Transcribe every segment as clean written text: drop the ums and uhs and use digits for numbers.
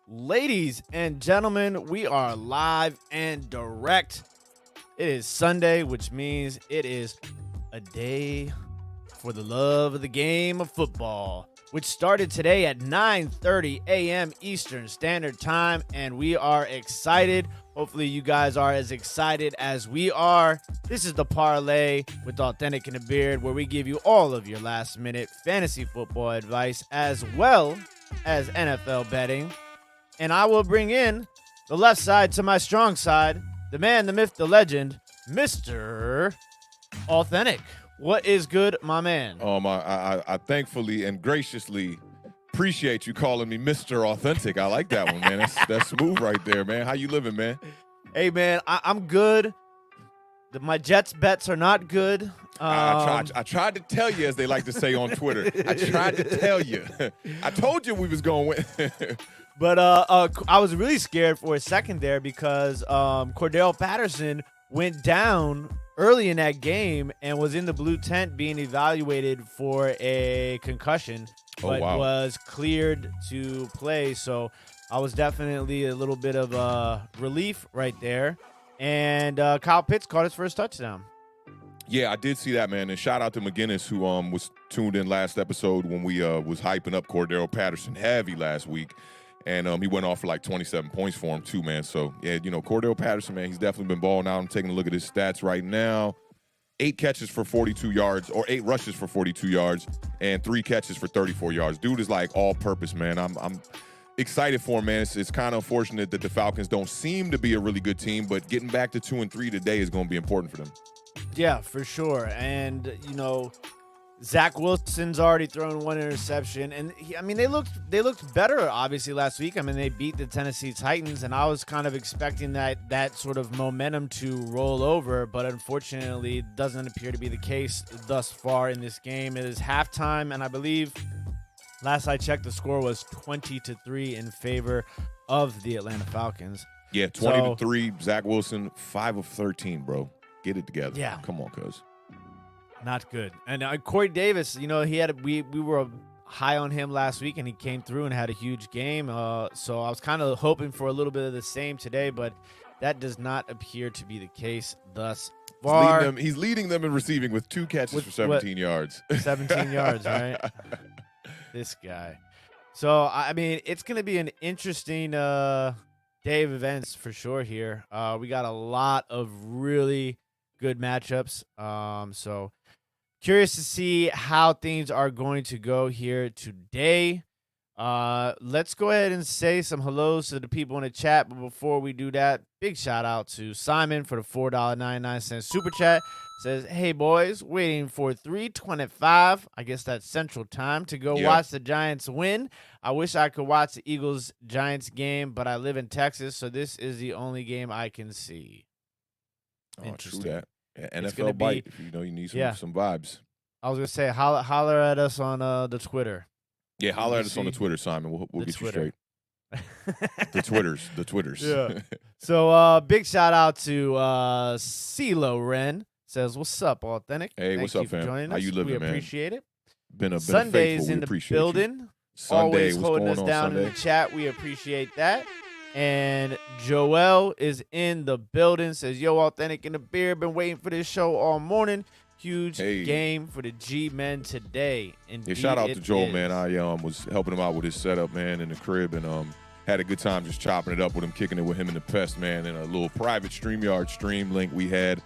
Ladies and gentlemen, we are live and direct. It is Sunday, which means it is a day for the love of the game of football, which started today at 9:30 a.m. Eastern Standard Time, and we are excited. Hopefully you guys are as excited as we are. This is the Parlay with Awthentik and The Beard, where we give you all of your last-minute fantasy football advice as well as NFL betting. And I will bring in the left side to my strong side, the man, the myth, the legend, Mr. Awthentik. What is good, my man? I thankfully and graciously appreciate you calling me Mr. Awthentik. I like that one, man. That's smooth right there, man. How you living, man? Hey, man, I'm good. My Jets bets are not good. I tried to tell you, as they like to say on Twitter. I tried to tell you. I told you we was going to win. But I was really scared for a second there because Cordell Patterson went down early in that game and was in the blue tent being evaluated for a concussion, but was cleared to play. So I was definitely a little bit of relief right there. And Kyle Pitts caught his first touchdown. Yeah, I did see that, man. And shout out to McGinnis, who was tuned in last episode when we was hyping up Cordell Patterson heavy last week. And he went off for like 27 points for him too, man. So, yeah, Cordell Patterson, man, he's definitely been balling out. I'm taking a look at his stats right now. 8 catches for 42 yards, or 8 rushes for 42 yards, and 3 catches for 34 yards. Dude is like all-purpose, man. I'm excited for him, man. It's kind of unfortunate that the Falcons don't seem to be a really good team, but getting back to 2-3 today is going to be important for them. Yeah, for sure. And, Zach Wilson's already thrown 1 interception, and they looked better obviously last week. They beat the Tennessee Titans, and I was kind of expecting that sort of momentum to roll over, but unfortunately it doesn't appear to be the case thus far in this game. It is halftime, and I believe last I checked the score was 20-3 in favor of the Atlanta Falcons. Yeah, 20-3. Zach Wilson 5 of 13, bro. Get it together. Yeah, come on, cuz. Not good. And Corey Davis, we were high on him last week, and he came through and had a huge game. So I was kind of hoping for a little bit of the same today, but that does not appear to be the case thus far. He's leading them in receiving with 2 catches for 17 yards. 17 yards, right? This guy. So, it's going to be an interesting day of events for sure here. We got a lot of really good matchups. So curious to see how things are going to go here today. Let's go ahead and say some hellos to the people in the chat. But before we do that, big shout out to Simon for the $4.99 super chat. Says, hey boys, waiting for 3:25. I guess that's Central Time to go watch the Giants win. I wish I could watch the Eagles-Giants game, but I live in Texas, so this is the only game I can see. Interesting. True that. Yeah, NFL bite. If you need some vibes. I was gonna say holler at us on the Twitter. Yeah, holler at us on the Twitter, Simon. We'll get Twitter. You straight. The Twitters. Yeah. So big shout out to CeeLo Ren. Says, what's up, Awthentik? Hey, what's up, fam? Joining us. How you living, we man? Appreciate it. Been a Sunday's in the building. Always holding us down Sunday? In the chat. We appreciate that. And Joel is in the building. Says, yo, Awthentik and The Beard. Been waiting for this show all morning. Huge game for the G-men today. Yeah, shout out to Joel, man. I was helping him out with his setup, man, in the crib, and had a good time just chopping it up with him, kicking it with him and the Pest, man, in a little private StreamYard stream link we had.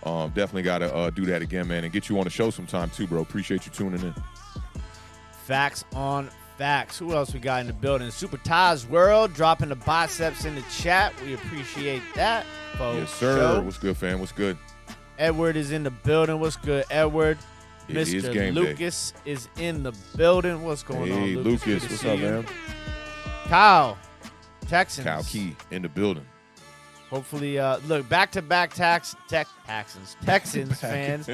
Definitely got to do that again, man, and get you on the show sometime too, bro. Appreciate you tuning in. Facts on facts. Who else we got in the building? Super Ties World dropping the biceps in the chat. We appreciate that. Yes, sir. What's good, fam? What's good? Edward is in the building. What's good, Edward? Mr. Lucas is in the building. What's going on, Lucas? Hey, Lucas. What's up, man? Kyle, Texans. Kyle Key in the building. Hopefully, look, back-to-back Texans fans,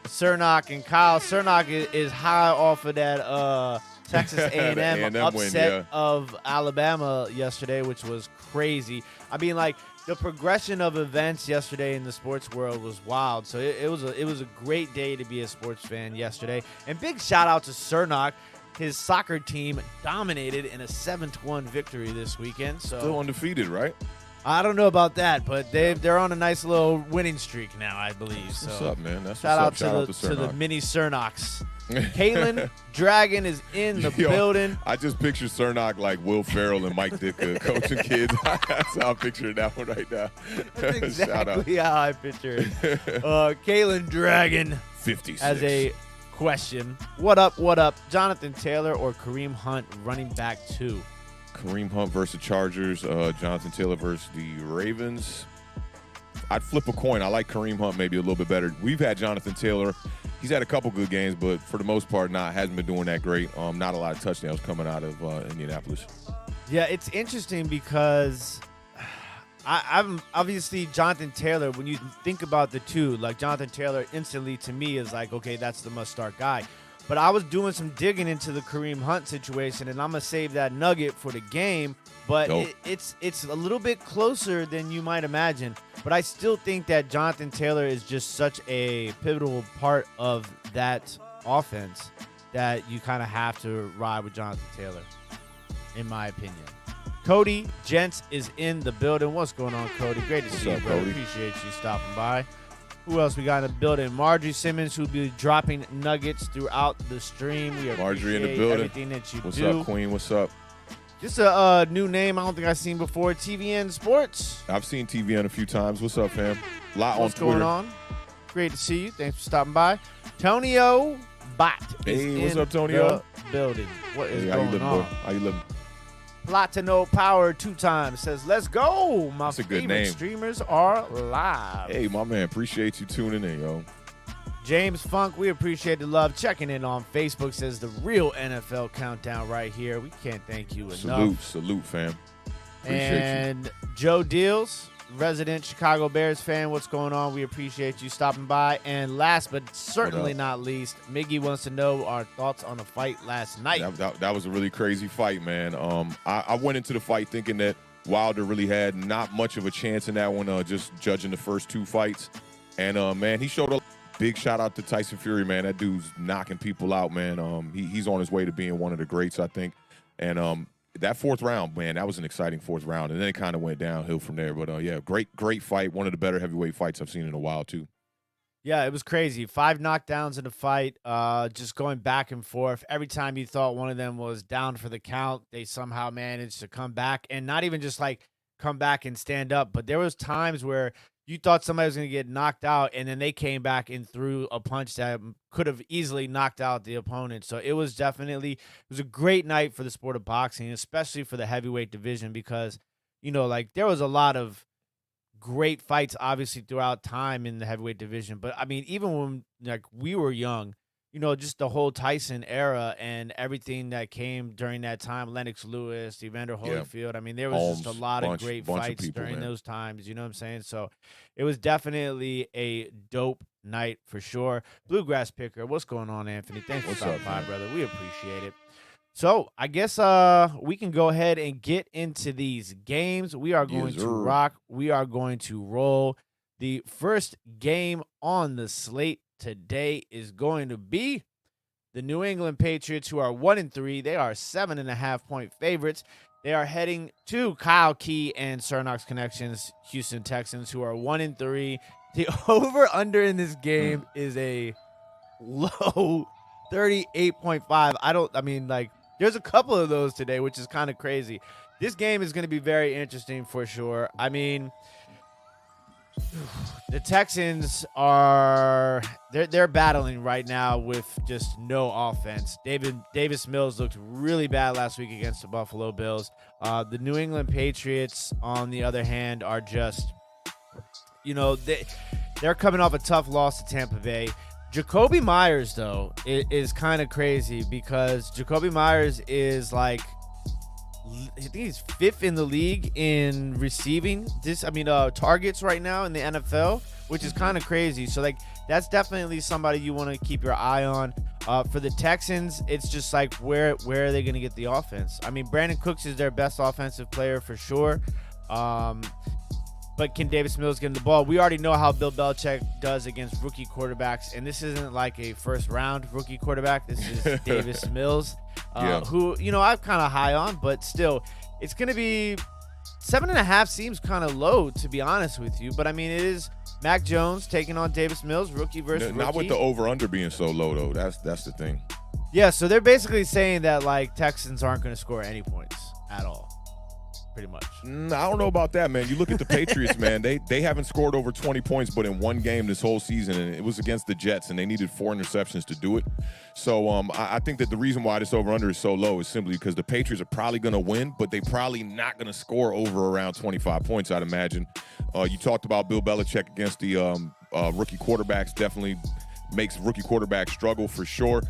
Cernock and Kyle. Cernock is high off of that Texas A&M upset of Alabama yesterday, which was crazy. The progression of events yesterday in the sports world was wild. So it was a great day to be a sports fan yesterday. And big shout out to Cernock. his soccer team dominated in a 7-1 victory this weekend. So Still undefeated, right? I don't know about that, but they're on a nice little winning streak now, I believe. So What's up, man? That's shout out what's up. to the mini Cernox. Kalen Dragon is in the building. I just picture Cernock like Will Ferrell and Mike Ditka coaching kids. That's how I'm picturing that one right now. That's exactly how I picture it. Kalen Dragon 56 has a question. What up? Jonathan Taylor or Kareem Hunt running back 2? Kareem Hunt versus the Chargers. Jonathan Taylor versus the Ravens. I'd flip a coin. I like Kareem Hunt maybe a little bit better. We've had Jonathan Taylor. He's had a couple good games, but for the most part, hasn't been doing that great. Not a lot of touchdowns coming out of Indianapolis. Yeah, it's interesting because I'm obviously Jonathan Taylor. When you think about the two, like Jonathan Taylor instantly to me is like, okay, that's the must-start guy. But I was doing some digging into the Kareem Hunt situation, and I'm going to save that nugget for the game. But it's a little bit closer than you might imagine. But I still think that Jonathan Taylor is just such a pivotal part of that offense that you kind of have to ride with Jonathan Taylor, in my opinion. Cody Gents is in the building. What's going on, Cody? Great to see you, bro. Appreciate you stopping by. Who else we got in the building? Marjorie Simmons, who'll be dropping nuggets throughout the stream. We Marjorie in the building. Everything that you What's do. up, Queen? What's up? Just a new name I don't think I've seen before. TVN Sports. I've seen TVN a few times. What's up, fam? A lot What's on Twitter. going on? Great to see you. Thanks for stopping by. Tonio Bot is Hey, what's in up, Tonio? the building. What is Hey, how you going living, on? boy? How you living? Platino Power 2 times says, let's go. My That's a good favorite name. streamers are live. Hey, my man. Appreciate you tuning in, yo. James Funk, we appreciate the love. Checking in on Facebook says the real NFL countdown right here. We can't thank you enough. Salute, fam. Appreciate And Joe Deals, resident Chicago Bears fan, what's going on? We appreciate you stopping by. And last but certainly not least, Miggy wants to know our thoughts on the fight last night. That was a really crazy fight, man. I went into the fight thinking that Wilder really had not much of a chance in that one, just judging the first 2 fights. And, man, he showed a big shout out to Tyson Fury, man. That dude's knocking people out, man. He's on his way to being one of the greats, I think. And that 4th round, man, that was an exciting 4th round. And then it kind of went downhill from there. But, yeah, great fight. One of the better heavyweight fights I've seen in a while, too. Yeah, it was crazy. 5 knockdowns in the fight, just going back and forth. Every time you thought one of them was down for the count, they somehow managed to come back. And not even just, like, come back and stand up, but there was times where you thought somebody was going to get knocked out, and then they came back and threw a punch that could have easily knocked out the opponent. So it was a great night for the sport of boxing, especially for the heavyweight division, because, like there was a lot of great fights, obviously, throughout time in the heavyweight division. But, I mean, even when like we were young, just the whole Tyson era and everything that came during that time, Lennox Lewis, Evander Holyfield. I mean, there was just a lot of great fights during those times. You know what I'm saying? So it was definitely a dope night for sure. Bluegrass Picker, what's going on, Anthony? Thanks for stopping by, brother. We appreciate it. So I guess we can go ahead and get into these games. We are going to rock. We are going to roll. The first game on the slate today is going to be the New England Patriots, who are 1-3. They are 7.5-point favorites. They are heading to Kyle Key and Cernox Connections, Houston Texans, who are 1-3. The over/under in this game is a low 38.5. There's a couple of those today, which is kind of crazy. This game is going to be very interesting for sure. I mean, the Texans are they're battling right now with just no offense. Davis Mills looked really bad last week against the Buffalo Bills. The New England Patriots, on the other hand, are just, they're coming off a tough loss to Tampa Bay. Jacoby Myers, though, is kind of crazy because Jacoby Myers is like, I think he's 5th in the league in receiving targets right now in the NFL, which is kind of crazy. So, that's definitely somebody you want to keep your eye on. For the Texans, it's just like, where are they going to get the offense? I mean, Brandon Cooks is their best offensive player for sure. But can Davis Mills get in the ball? We already know how Bill Belichick does against rookie quarterbacks, and this isn't like a first-round rookie quarterback. This is Davis Mills. who, I'm kind of high on, but still, it's going to be 7.5 seems kind of low, to be honest with you. But, I mean, it is Mac Jones taking on Davis Mills, rookie versus rookie. Not with the over-under being so low, though. That's the thing. Yeah, so they're basically saying that, like, Texans aren't going to score any points at all. Pretty much. I don't know about that, man. You look at the Patriots, man. They haven't scored over 20 points, but in one game this whole season, and it was against the Jets, and they needed 4 interceptions to do it. So I think that the reason why this over-under is so low is simply because the Patriots are probably going to win, but they probably not going to score over around 25 points, I'd imagine. You talked about Bill Belichick against the rookie quarterbacks. Definitely makes rookie quarterbacks struggle for sure.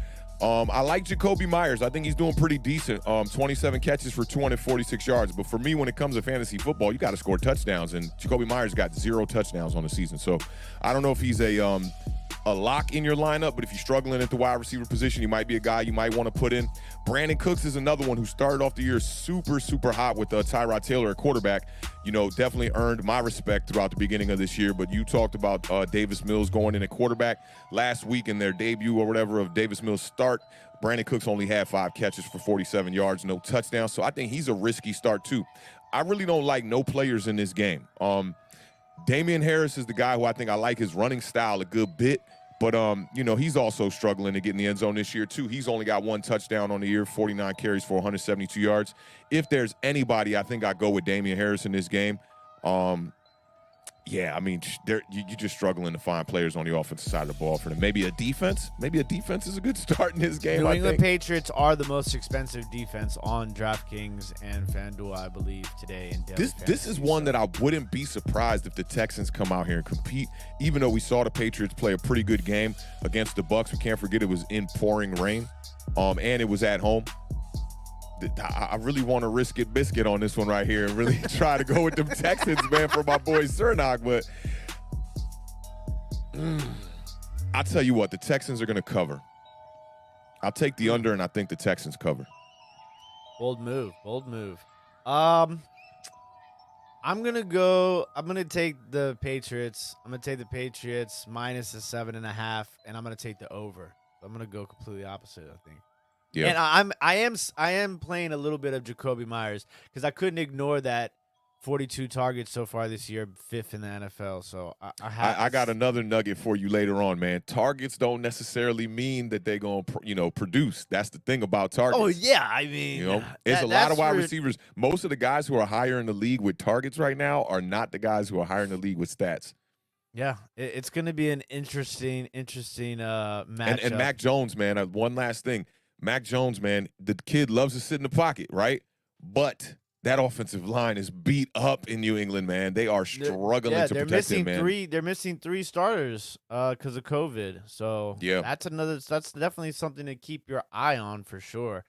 I like Jacoby Myers. I think he's doing pretty decent. 27 catches for 246 yards. But for me, when it comes to fantasy football, you got to score touchdowns. And Jacoby Myers got 0 touchdowns on the season. So I don't know if he's a lock in your lineup, but if you're struggling at the wide receiver position, he might be a guy you might want to put in. Brandon Cooks is another one who started off the year super, super hot with Tyrod Taylor at quarterback. Definitely earned my respect throughout the beginning of this year. But you talked about Davis Mills going in at quarterback last week in their debut or whatever of Davis Mills' start. Brandon Cooks only had 5 catches for 47 yards, no touchdowns. So I think he's a risky start too. I really don't like no players in this game. Damian Harris is the guy who I think I like his running style a good bit. But, he's also struggling to get in the end zone this year, too. He's only got 1 touchdown on the year, 49 carries for 172 yards. If there's anybody, I think I go with Damian Harris in this game. You're just struggling to find players on the offensive side of the ball for them. Maybe a defense is a good start in this game. New England Patriots are the most expensive defense on DraftKings and FanDuel, I believe, today. This is one that I wouldn't be surprised if the Texans come out here and compete, even though we saw the Patriots play a pretty good game against the Bucs. We can't forget it was in pouring rain, and it was at home. I really want to risk it biscuit on this one right here and really try to go with them Texans, man, for my boy Cernak. But I'll tell you what, the Texans are going to cover. I'll take the under, and I think the Texans cover. Bold move. I'm going to take the Patriots. I'm going to take the Patriots minus the 7.5, and I'm going to take the over. I'm going to go completely opposite, I think. Yeah. And I am playing a little bit of Jacoby Myers because I couldn't ignore that 42 targets so far this year, 5th in the NFL. So I got another nugget for you later on, man. Targets don't necessarily mean that they're going to produce. That's the thing about targets. Oh yeah, I mean, it's a lot of wide receivers. Most of the guys who are higher in the league with targets right now are not the guys who are higher in the league with stats. Yeah, it's going to be an interesting matchup. And Mac Jones, man. One last thing. Mac Jones, man, the kid loves to sit in the pocket, right? But that offensive line is beat up in New England, man. They are struggling to protect him, man. They're missing 3 starters because of COVID. So yeah, that's definitely something to keep your eye on for sure.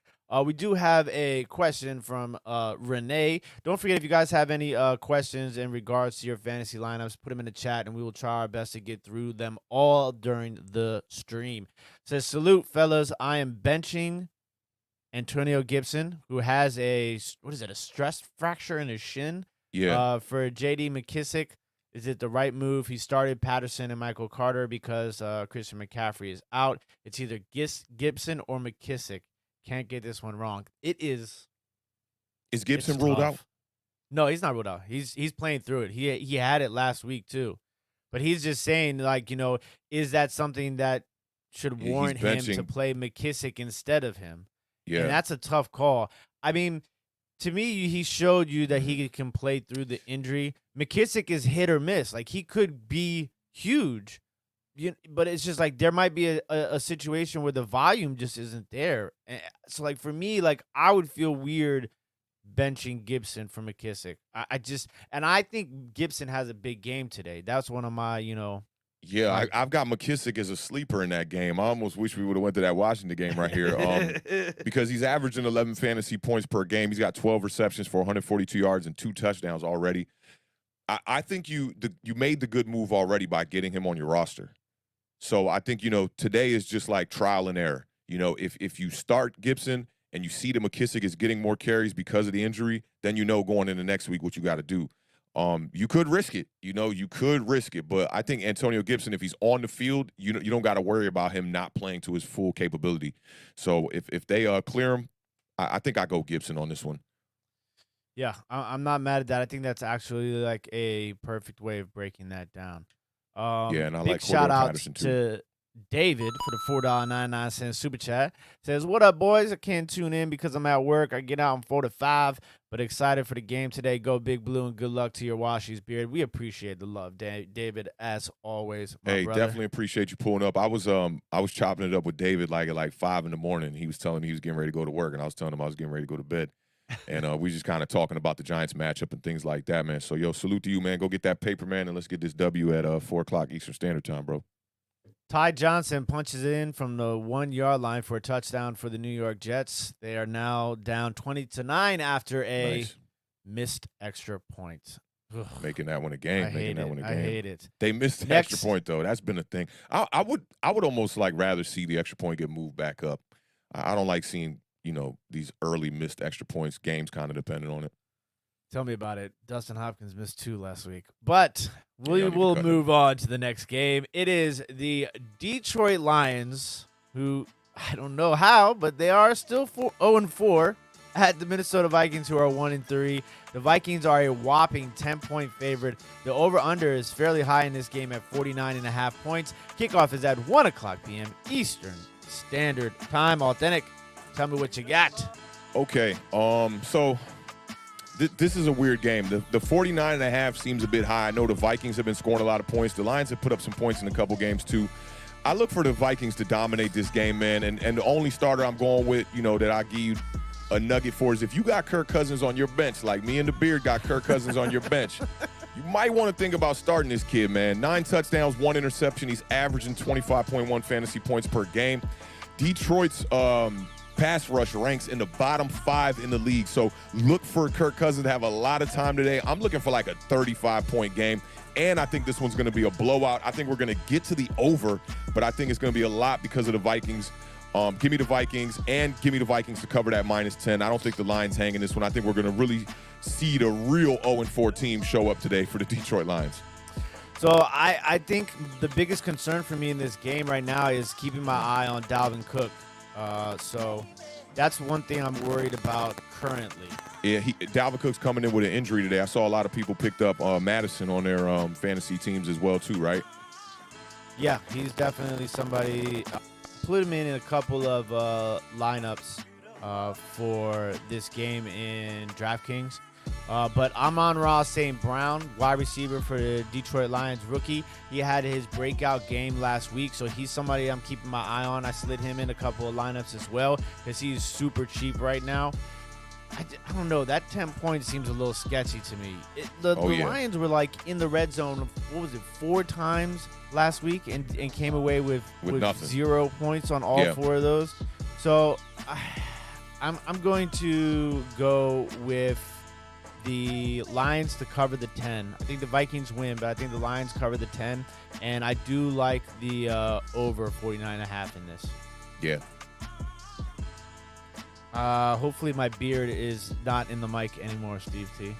We do have a question from Renee. Don't forget, if you guys have any questions in regards to your fantasy lineups, put them in the chat, and we will try our best to get through them all during the stream. It says, salute, fellas. I am benching Antonio Gibson, who has a stress fracture in his shin. Yeah. For J.D. McKissick, is it the right move? He started Patterson and Michael Carter because Christian McCaffrey is out. It's either Gibson or McKissick. Can't get this one wrong. It is. Is Gibson ruled out? No, he's not ruled out. He's playing through it. He had it last week too, but he's just saying, like, is that something that should warrant him to play McKissick instead of him? Yeah, and that's a tough call. I mean, to me, he showed you that he can play through the injury. McKissick is hit or miss. Like, he could be huge. But it's just like there might be a situation where the volume just isn't there. So, like, for me, like, I would feel weird benching Gibson for McKissick. I think Gibson has a big game today. That's one of my, Yeah, I've got McKissick as a sleeper in that game. I almost wish we would have went to that Washington game right here because he's averaging 11 fantasy points per game. He's got 12 receptions for 142 yards and 2 touchdowns already. I think you made the good move already by getting him on your roster. So I think, today is just like trial and error. If you start Gibson and you see that McKissick is getting more carries because of the injury, then going into next week what you got to do. You could risk it. You could risk it. But I think Antonio Gibson, if he's on the field, you don't got to worry about him not playing to his full capability. So if they clear him, I think I go Gibson on this one. Yeah, I'm not mad at that. I think that's actually like a perfect way of breaking that down. Yeah, and I big like shout Cordell out Patterson too. to David for the $4.99 super chat. Says, "What up, boys? I can't tune in because I'm at work. I get out in 4 to 5, but excited for the game today. Go Big Blue and good luck to your Washies Beard." We appreciate the love, David, as always. My brother. Definitely appreciate you pulling up. I was chopping it up with David like at 5 in the morning. He was telling me he was getting ready to go to work, and I was telling him I was getting ready to go to bed. And we just kind of talking about the Giants matchup and things like that, man. So, salute to you, man. Go get that paper, man, and let's get this W at 4 o'clock Eastern Standard Time, bro. Ty Johnson punches it in from the 1-yard line for a touchdown for the New York Jets. They are now down 20-9 after a missed extra point. Ugh. Making that one a game. I hate it. They missed the extra point, though. That's been a thing. I would almost rather see the extra point get moved back up. I don't like seeing these early missed extra points. Games kind of dependent on it. Tell me about it. Dustin Hopkins missed 2 last week. But we will move on to the next game. It is the Detroit Lions, who I don't know how, but they are still 0-4 at the Minnesota Vikings, who are 1-3. The Vikings are a whopping 10-point favorite. The over-under is fairly high in this game at 49.5 points. Kickoff is at 1 o'clock p.m. Eastern Standard Time. Awthentik, tell me what you got. Okay, so this is a weird game. The 49.5 seems a bit high. I know the Vikings have been scoring a lot of points. The Lions have put up some points in a couple games too. I look for the Vikings to dominate this game, man. And the only starter I'm going with, that I give you a nugget for is if you got Kirk Cousins on your bench, like me and the Beard got Kirk Cousins on your bench, you might want to think about starting this kid, man. 9 touchdowns, 1 interception. He's averaging 25.1 fantasy points per game. Detroit's pass rush ranks in the bottom 5 in the league. So look for Kirk Cousins to have a lot of time today. I'm looking for like a 35-point game. And I think this one's going to be a blowout. I think we're going to get to the over, but I think it's going to be a lot because of the Vikings. Give me the Vikings, and give me the Vikings to cover that -10. I don't think the Lions hang in this one. I think we're going to really see the real 0-4 team show up today for the Detroit Lions. So I think the biggest concern for me in this game right now is keeping my eye on Dalvin Cook. So that's one thing I'm worried about currently. Yeah, Dalvin Cook's coming in with an injury today. I saw a lot of people picked up Madison on their fantasy teams as well too, right? Yeah, he's definitely somebody. Put him in a couple of lineups for this game in DraftKings. But Amon-Ra St. Brown, wide receiver for the Detroit Lions rookie. He had his breakout game last week, so he's somebody I'm keeping my eye on. I slid him in a couple of lineups as well because he's super cheap right now. I don't know. That 10 points seems a little sketchy to me. The Lions were in the red zone, 4 times last week and came away with 0 points on all 4 of those. So I'm going to go with the Lions to cover the 10. I think the Vikings win, but I think the Lions cover the 10. And I do like the over 49.5 in this. Yeah. Hopefully my beard is not in the mic anymore, Steve T.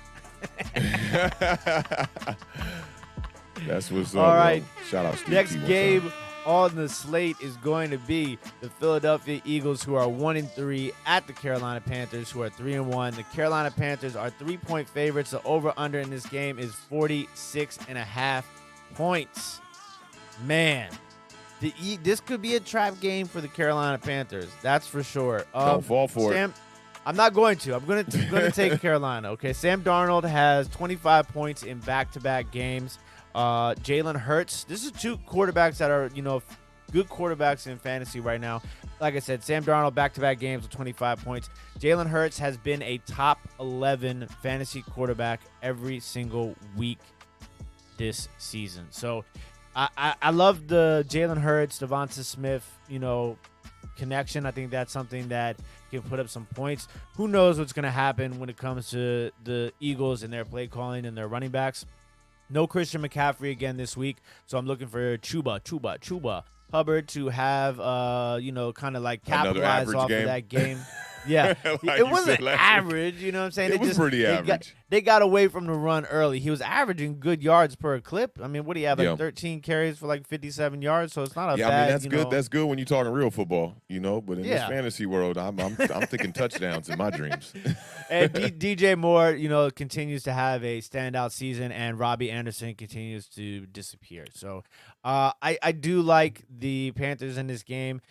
That's what's up. All right. Bro. Shout out Steve Next T. game on the slate is going to be the Philadelphia Eagles, who are 1-3, at the Carolina Panthers, who are 3-1. The Carolina Panthers are 3-point favorites. The over-under in this game is 46.5 points. Man. This could be a trap game for the Carolina Panthers. That's for sure. Don't fall for it. I'm not going to. I'm going to take Carolina. Okay, Sam Darnold has 25 points in back-to-back games. Jalen Hurts. This is 2 quarterbacks that are good quarterbacks in fantasy right now. Like I said, Sam Darnold back-to-back games with 25 points. Jalen Hurts has been a top 11 fantasy quarterback every single week this season. So I love the Jalen Hurts, Devonta Smith, connection. I think that's something that can put up some points. Who knows what's going to happen when it comes to the Eagles and their play calling and their running backs. No Christian McCaffrey again this week, so I'm looking for Chuba Hubbard to have, kind of like capitalize off of that game. Yeah, Like it you wasn't said last week. average. You know what I'm saying? It was pretty average. They got away from the run early. He was averaging good yards per clip. I mean, what do you have? Like 13 carries for like 57 yards. So it's not a bad. I mean, that's good. Know. That's good when you're talking real football, you know. But in this fantasy world, I'm thinking touchdowns in my dreams. And DJ Moore, you know, continues to have a standout season, and Robbie Anderson continues to disappear. So, I do like the Panthers in this game.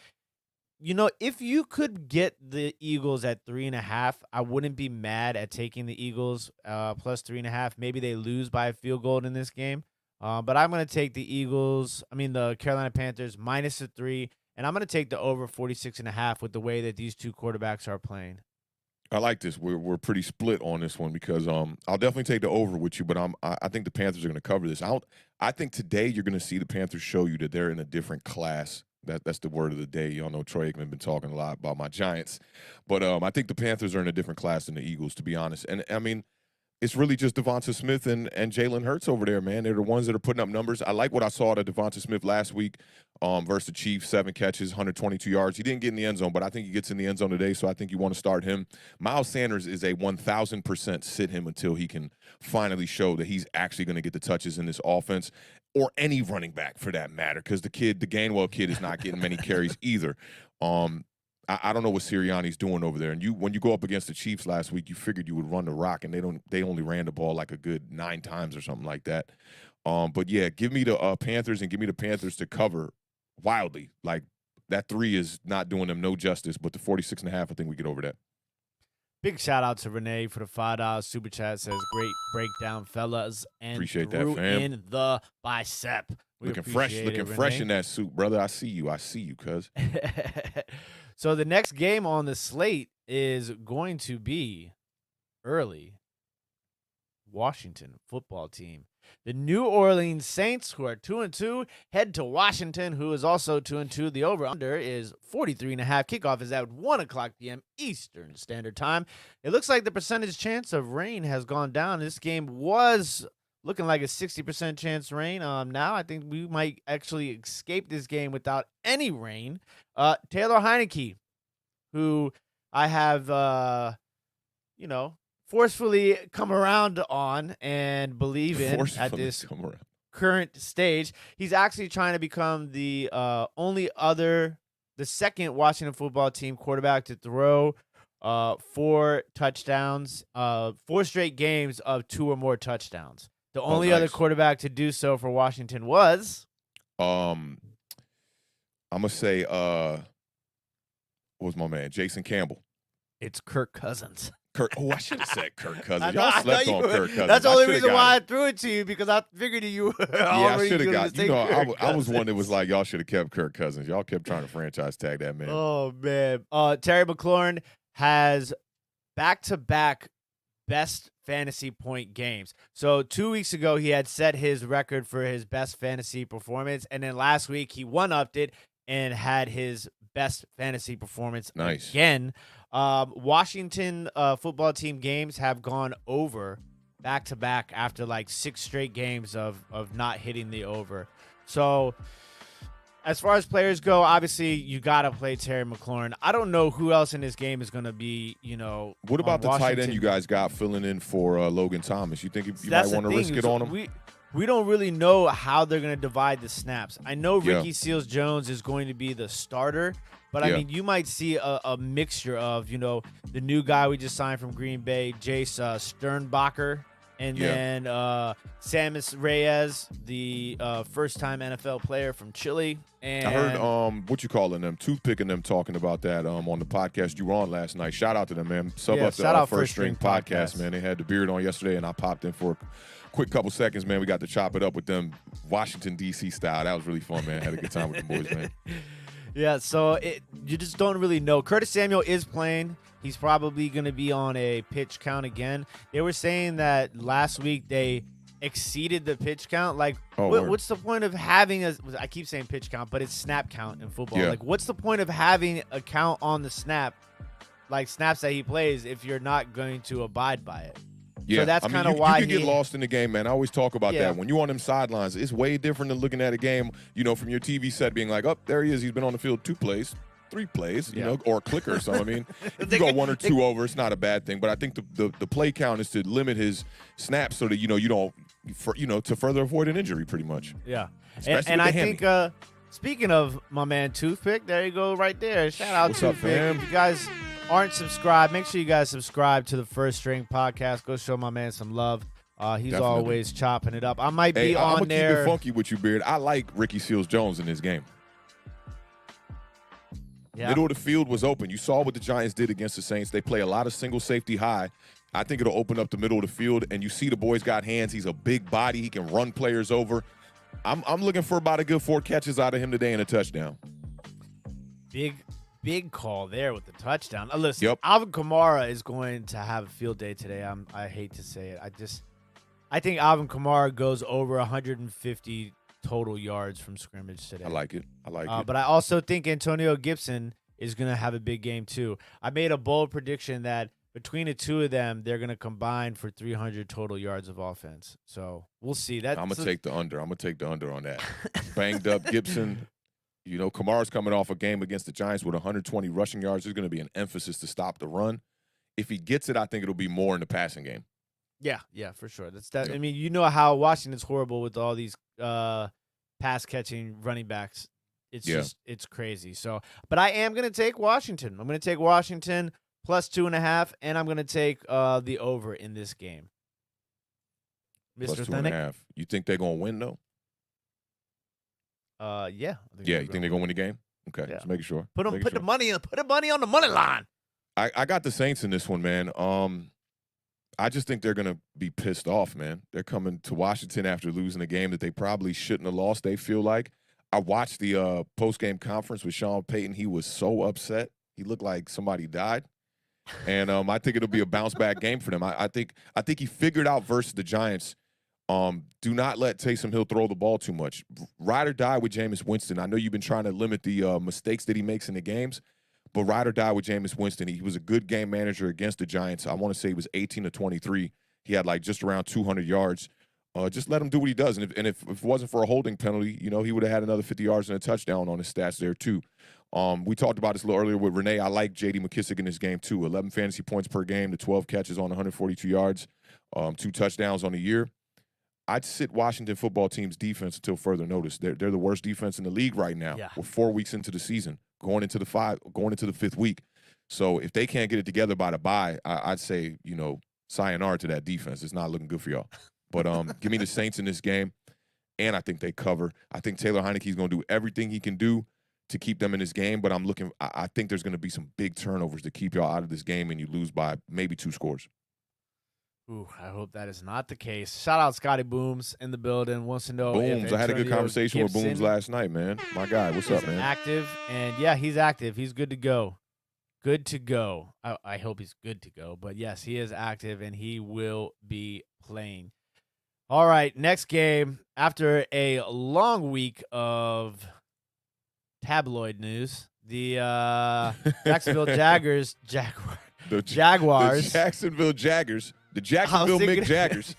You know, if you could get the Eagles at 3.5, I wouldn't be mad at taking the Eagles plus 3.5. Maybe they lose by a field goal in this game. But I'm going to take the Carolina Panthers minus the 3, and I'm going to take the over 46.5 with the way that these two quarterbacks are playing. I like this. We're pretty split on this one because I'll definitely take the over with you, but I think the Panthers are going to cover this. I think today you're going to see the Panthers show you that they're in a different class. That's the word of the day. Y'all know Troy Aikman been talking a lot about my Giants. But I think the Panthers are in a different class than the Eagles, to be honest. And, I mean, it's really just Devonta Smith and Jalen Hurts over there, man. They're the ones that are putting up numbers. I like what I saw out of Devonta Smith last week versus the Chiefs, 7 catches, 122 yards. He didn't get in the end zone, but I think he gets in the end zone today, so I think you want to start him. Miles Sanders is a 1,000% sit him until he can finally show that he's actually going to get the touches in this offense, or any running back for that matter, because the Gainwell kid is not getting many carries either. I don't know what Sirianni's doing over there. And when you go up against the Chiefs last week, you figured you would run the rock, and they only ran the ball like a good 9 times or something like that. But yeah, give me the Panthers, and give me the Panthers to cover wildly. Like, that 3 is not doing them no justice, but the 46.5, I think we get over that. Big shout out to Renee for the $5 super chat. Says great breakdown, fellas, and appreciate threw that, fam. in the bicep. Looking fresh in that suit, brother. I see you, cuz. So the next game on the slate is going to be early. Washington football team. The New Orleans Saints, who are 2-2, head to Washington, who is also 2-2. The over-under is 43.5. Kickoff is at 1:00 p.m. Eastern Standard Time. It looks like the percentage chance of rain has gone down. This game was looking like a 60% chance rain. Now I think we might actually escape this game without any rain. Taylor Heineke, who I have, forcefully come around on and believe in at this current stage. He's actually trying to become the second Washington football team quarterback to throw 4 touchdowns, 4 straight games of 2 or more touchdowns. The only other quarterback to do so for Washington was I'm gonna say what was my man? Jason Campbell. It's Kirk Cousins. I should have said Kirk Cousins. Y'all slept on Kirk Cousins. That's the only reason why I threw it to you, because I figured you were I should have got. I was one that was like, y'all should have kept Kirk Cousins. Y'all kept trying to franchise tag that man. Oh man. Terry McLaurin has back-to-back best fantasy point games. So 2 weeks ago, he had set his record for his best fantasy performance, and then last week he one-upped it and had his best fantasy performance again. Washington football team games have gone over back-to-back after like 6 straight games of not hitting the over. So as far as players go, obviously you got to play Terry McLaurin. I don't know who else in this game is going to be, What about the tight end you guys got filling in for Logan Thomas? You think you might want to risk it on him? We don't really know how they're going to divide the snaps. I know Ricky Seals-Jones is going to be the starter, but I mean, you might see a mixture of, the new guy we just signed from Green Bay, Jace Sternbacher, and then Samus Reyes, the first-time NFL player from Chile. And I heard Toothpicking them talking about that on the podcast you were on last night. Shout out to them, man. Sub up the First String podcast, man. They had the beard on yesterday, and I popped in for a quick couple seconds, man. We got to chop it up with them Washington, D.C. style. That was really fun, man. Had a good time with the boys, man. Yeah, so you just don't really know. Curtis Samuel is playing. He's probably going to be on a pitch count again. They were saying that last week they exceeded the pitch count. Like, what's the point of having I keep saying pitch count, but it's snap count in football. Yeah. Like, what's the point of having a count on the snap, like snaps that he plays, if you're not going to abide by it? Yeah, so that's kind of why you can get lost in the game, man. I always talk about that. When you're on them sidelines, it's way different than looking at a game, from your TV set being like, oh, there he is. He's been on the field 2 plays. 3 plays, you Yeah. know, or a clicker or something. I mean, if you go 1 or 2 over, it's not a bad thing. But I think the play count is to limit his snaps so that, you know, you don't, to further avoid an injury pretty much. Yeah. Especially And with I the think, speaking of my man Toothpick, there you go right there. Shout out What's up, Toothpick. fam? If you guys aren't subscribed, make sure you guys subscribe to the First String Podcast. Go show my man some love. He's Definitely. always chopping it up. I might Hey, be I'm on gonna there. keep it funky with you, Beard. I like Ricky Seals-Jones in this game. Yeah. Middle of the field was open. You saw what the Giants did against the Saints. They play a lot of single safety high. I think it'll open up the middle of the field, and you see the boy's got hands. He's a big body. He can run players over. I'm looking for about a good 4 catches out of him today and a touchdown. Big call there with the touchdown. Listen, Yep. Alvin Kamara is going to have a field day today. I hate to say it. I think Alvin Kamara goes over 150 total yards from scrimmage today. I like it. But I also think Antonio Gibson is going to have a big game too. I made a bold prediction that between the two of them, they're going to combine for 300 total yards of offense. So we'll see. I'm going to take the under. I'm going to take the under on that. Banged up Gibson. You know, Kamara's coming off a game against the Giants with 120 rushing yards. There's going to be an emphasis to stop the run. If he gets it, I think it'll be more in the passing game. Yeah, for sure. That's that. Yeah. I mean, you know how Washington's horrible with all these pass catching running backs. It's crazy. So, but I am going to take Washington. I'm going to take Washington plus 2.5, and I'm going to take the over in this game. Plus Mr. 2.5. You think they're going to win, though? Yeah. Yeah, you think they're going to win the game? Okay, Yeah. just making sure. Put Making the sure. money on the money line. I got the Saints in this one, man. I just think they're going to be pissed off, man. They're coming to Washington after losing a game that they probably shouldn't have lost, they feel like. I watched the post-game conference with Sean Payton. He was so upset. He looked like somebody died. And I think it'll be a bounce-back game for them. I think he figured out versus the Giants, do not let Taysom Hill throw the ball too much. Ride or die with Jameis Winston. I know you've been trying to limit the mistakes that he makes in the games, but ride or die with Jameis Winston. He was a good game manager against the Giants. I want to say he was 18 to 23. He had like just around 200 yards. Just let him do what he does. And if it wasn't for a holding penalty, you know, he would have had another 50 yards and a touchdown on his stats there too. We talked about this a little earlier with Renee. I like J.D. McKissick in this game too. 11 fantasy points per game, the 12 catches on 142 yards, 2 touchdowns on the year. I'd sit Washington football team's defense until further notice. They're the worst defense in the league right now. Yeah. We're 4 weeks into the season, going into the 5th week. So if they can't get it together by the bye, I'd say, you know, sayonara to that defense. It's not looking good for y'all. But give me the Saints in this game, and I think they cover. I think Taylor Heineke's going to do everything he can do to keep them in this game, but I think there's going to be some big turnovers to keep y'all out of this game, and you lose by maybe 2 scores. Ooh, I hope that is not the case. Shout out Scotty Booms in the building. Wants to know Booms, if I had a good Antonio conversation with Booms Gibson last night, man. My guy, what's up, is man? active, and yeah, he's active. He's good to go. Good to go. I hope he's good to go, but yes, he is active, and he will be playing. All right, next game. After a long week of tabloid news, the Jacksonville Jaguars. The Jacksonville Jaggers. The Jacksonville Mick Jaggers.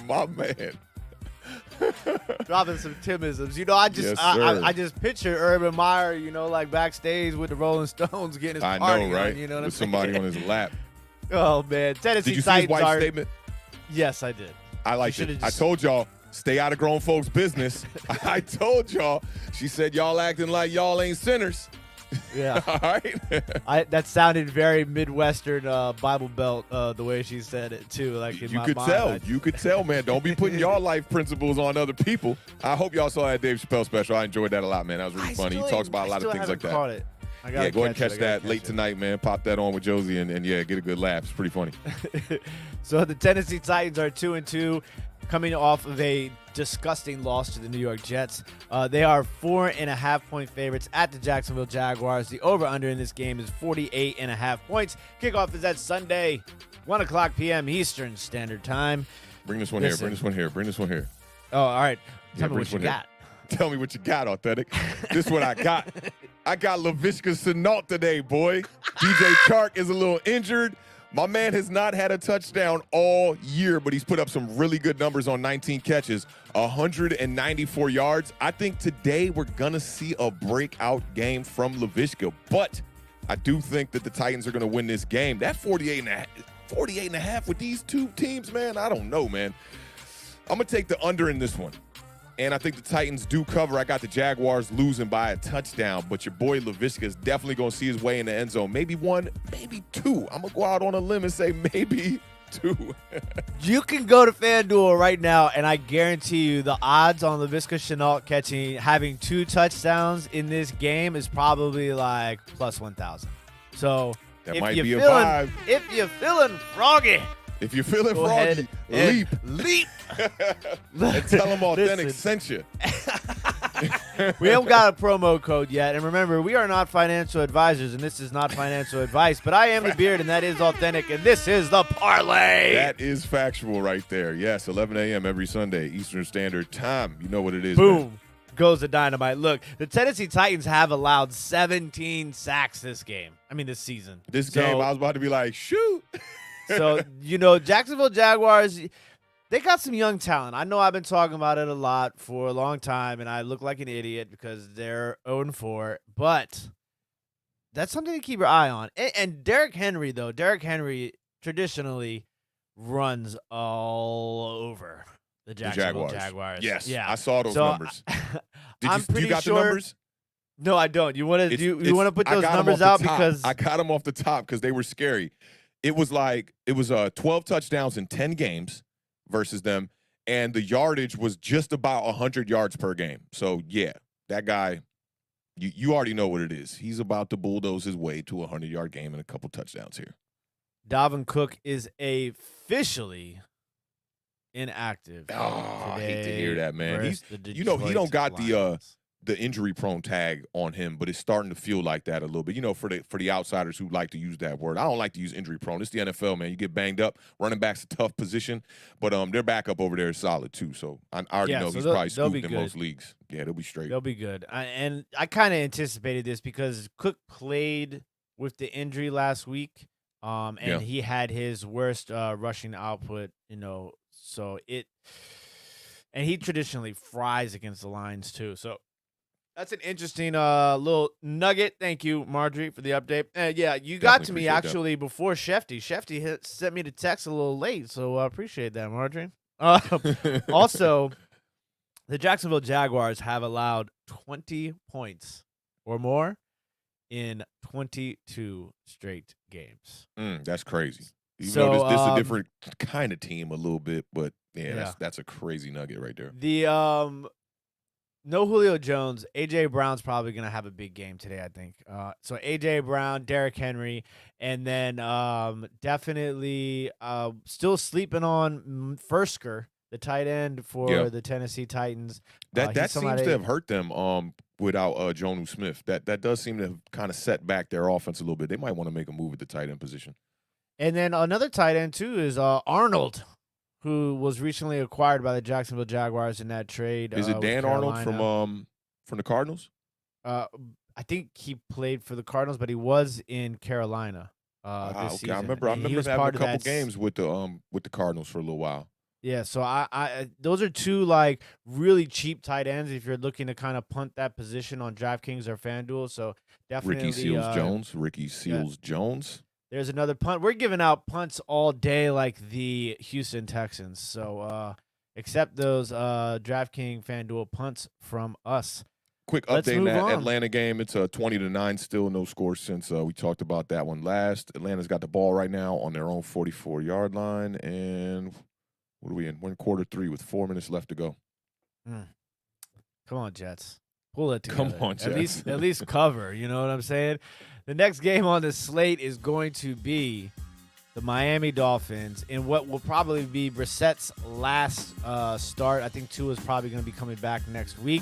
My man. Dropping some Timisms. You know, I just picture Urban Meyer, you know, like backstage with the Rolling Stones getting his party I know, right? on, you know what I'm with saying? somebody on his lap. Oh, man. Tennessee Did you see his Titans wife's are... statement? Yes, I did. I liked You it. should've I just- told y'all, stay out of grown folks' business. I told y'all. She said, y'all acting like y'all ain't sinners. Yeah. All right? That sounded very Midwestern Bible Belt, the way she said it, too. Like in You my could mind, tell. You could tell, man. Don't be putting your life principles on other people. I hope y'all saw that Dave Chappelle special. I enjoyed that a lot, man. That was really funny. He talks about a lot of things like that. Caught it. Yeah, go ahead and catch that late tonight, man. Pop that on with Josie and yeah, get a good laugh. It's pretty funny. So the Tennessee Titans are 2-2, coming off of a disgusting loss to the New York Jets. They are 4.5-point favorites at the Jacksonville Jaguars. The over-under in this game is 48.5 points. Kickoff is at Sunday, 1 o'clock p.m. Eastern Standard Time. Bring this one here. Bring this one here. Bring this one here. Oh, all right. Tell me bring what you this one got. Tell me what you got, Authentic. This is what I got. I got Laviska Shenault today, boy. DJ Chark is a little injured, My man has not had a touchdown all year, but he's put up some really good numbers on 19 catches, 194 yards. I think today we're going to see a breakout game from Laviska, but I do think that the Titans are going to win this game. That 48 and a half with these two teams, man, I don't know, man. I'm going to take the under in this one. And I think the Titans do cover. I got the Jaguars losing by a touchdown, but your boy Laviska is definitely going to see his way in the end zone. Maybe one, maybe two. I'm going to go out on a limb and say maybe two. You can go to FanDuel right now, and I guarantee you the odds on Laviska Shenault having 2 touchdowns in this game is probably like plus 1,000. So that might be a vibe. If you're feeling froggy, if you're feeling froggy, leap. And tell them Awthentik sent you. We haven't got a promo code yet. And remember, we are not financial advisors, and this is not financial advice. But I am the Beard, and that is Awthentik, and this is the Parlay. That is factual right there. Yes, 11 a.m. every Sunday, Eastern Standard Time. You know what it is. Boom. Man. Goes the dynamite. Look, the Tennessee Titans have allowed 17 sacks this season. This game, I was about to be like, shoot. So, Jacksonville Jaguars, they got some young talent. I know I've been talking about it a lot for a long time, and I look like an idiot because they're 0-4. But that's something to keep your eye on. And Derrick Henry, though, traditionally runs all over the Jacksonville Jaguars. Yes, yeah. I saw those numbers. Do you got the numbers? No, I don't. You want to put those numbers out because I got them off the top because they were scary. It was 12 touchdowns in 10 games versus them, and the yardage was just about 100 yards per game. So, yeah, that guy, you already know what it is. He's about to bulldoze his way to a 100-yard game and a couple touchdowns here. Dalvin Cook is officially inactive. Oh, I hate to hear that, man. He don't got the injury-prone tag on him, but it's starting to feel like that a little bit. For the outsiders who like to use that word. I don't like to use injury-prone. It's the NFL, man. You get banged up. Running back's a tough position, but their backup over there is solid too. So I already know he's probably scooped in most leagues. Yeah, they'll be straight. They'll be good. And I kind of anticipated this because Cook played with the injury last week, and he had his worst rushing output. So and he traditionally fries against the Lions too. So. That's an interesting little nugget. Thank you, Marjorie, for the update. You got to me actually before Shefty. Shefty sent me the text a little late, so I appreciate that, Marjorie. Also, the Jacksonville Jaguars have allowed 20 points or more in 22 straight games. That's crazy. Even though this is a different kind of team a little bit, but that's a crazy nugget right there. The no Julio Jones. A.J. Brown's probably going to have a big game today, I think. So A.J. Brown, Derrick Henry, and then definitely still sleeping on Fursker, the tight end for the Tennessee Titans. That seems to have hurt them without Jonnu Smith. That does seem to have kind of set back their offense a little bit. They might want to make a move at the tight end position. And then another tight end, too, is Arnold, who was recently acquired by the Jacksonville Jaguars in that trade. Is it Dan Arnold from the Cardinals? I think he played for the Cardinals, but he was in Carolina this season. I remember having a couple games with the Cardinals for a little while. Yeah, so I those are two like really cheap tight ends if you're looking to kind of punt that position on DraftKings or FanDuel. So definitely Ricky Seals-Jones. There's another punt. We're giving out punts all day like the Houston Texans. So accept those DraftKings FanDuel punts from us. Quick update on that Atlanta game. It's 20-9 still. No score since we talked about that one last. Atlanta's got the ball right now on their own 44-yard line. And what are we in? We're in quarter 3 with 4 minutes left to go. Come on, Jets. Pull it together. Come on, Jets. At least cover. You know what I'm saying? The next game on the slate is going to be the Miami Dolphins in what will probably be Brissett's last start. I think Tua is probably going to be coming back next week.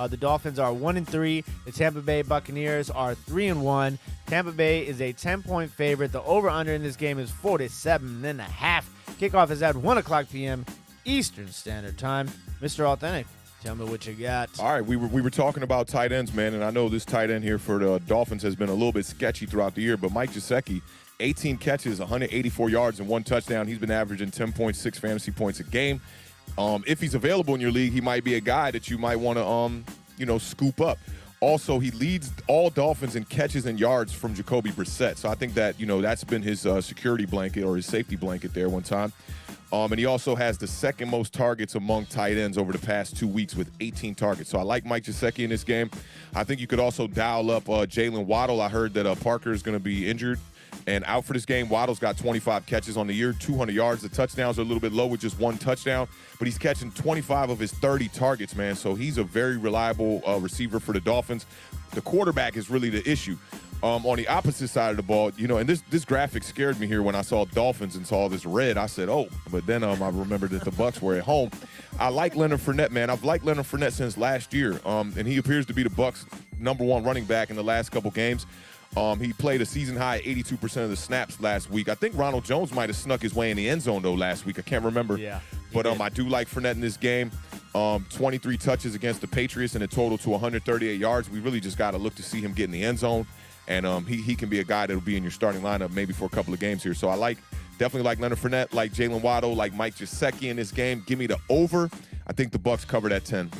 The Dolphins are 1-3. The Tampa Bay Buccaneers are 3-1. Tampa Bay is a 10-point favorite. The over/under in this game is 47.5. Kickoff is at 1:00 p.m. Eastern Standard Time. Mr. Awthentik, tell me what you got. All right, we were talking about tight ends, man, and I know this tight end here for the Dolphins has been a little bit sketchy throughout the year, but Mike Gesicki 18 catches, 184 yards, and 1 touchdown. He's been averaging 10.6 fantasy points a game. If he's available in your league, he might be a guy that you might want to, scoop up. Also, he leads all Dolphins in catches and yards from Jacoby Brissett. So I think that, that's been his security blanket or his safety blanket there one time. And he also has the second most targets among tight ends over the past 2 weeks with 18 targets. So I like Mike Gesicki in this game. I think you could also dial up Jalen Waddle. I heard that Parker is going to be injured and out for this game. Waddle's got 25 catches on the year, 200 yards. The touchdowns are a little bit low with just 1 touchdown, but he's catching 25 of his 30 targets, man. So he's a very reliable receiver for the Dolphins. The quarterback is really the issue. On the opposite side of the ball, and this graphic scared me here when I saw Dolphins and saw this red. I said, oh, but then I remembered that the Bucs were at home. I like Leonard Fournette, man. I've liked Leonard Fournette since last year, and he appears to be the Bucs' #1 running back in the last couple games. He played a season-high 82% of the snaps last week. I think Ronald Jones might have snuck his way in the end zone, though, last week. I can't remember. Yeah, but I do like Fournette in this game. 23 touches against the Patriots and a total to 138 yards. We really just got to look to see him get in the end zone. And he can be a guy that will be in your starting lineup maybe for a couple of games here. So I definitely like Leonard Fournette, like Jalen Waddle, like Mike Gesicki in this game. Give me the over. I think the Bucs covered at 10.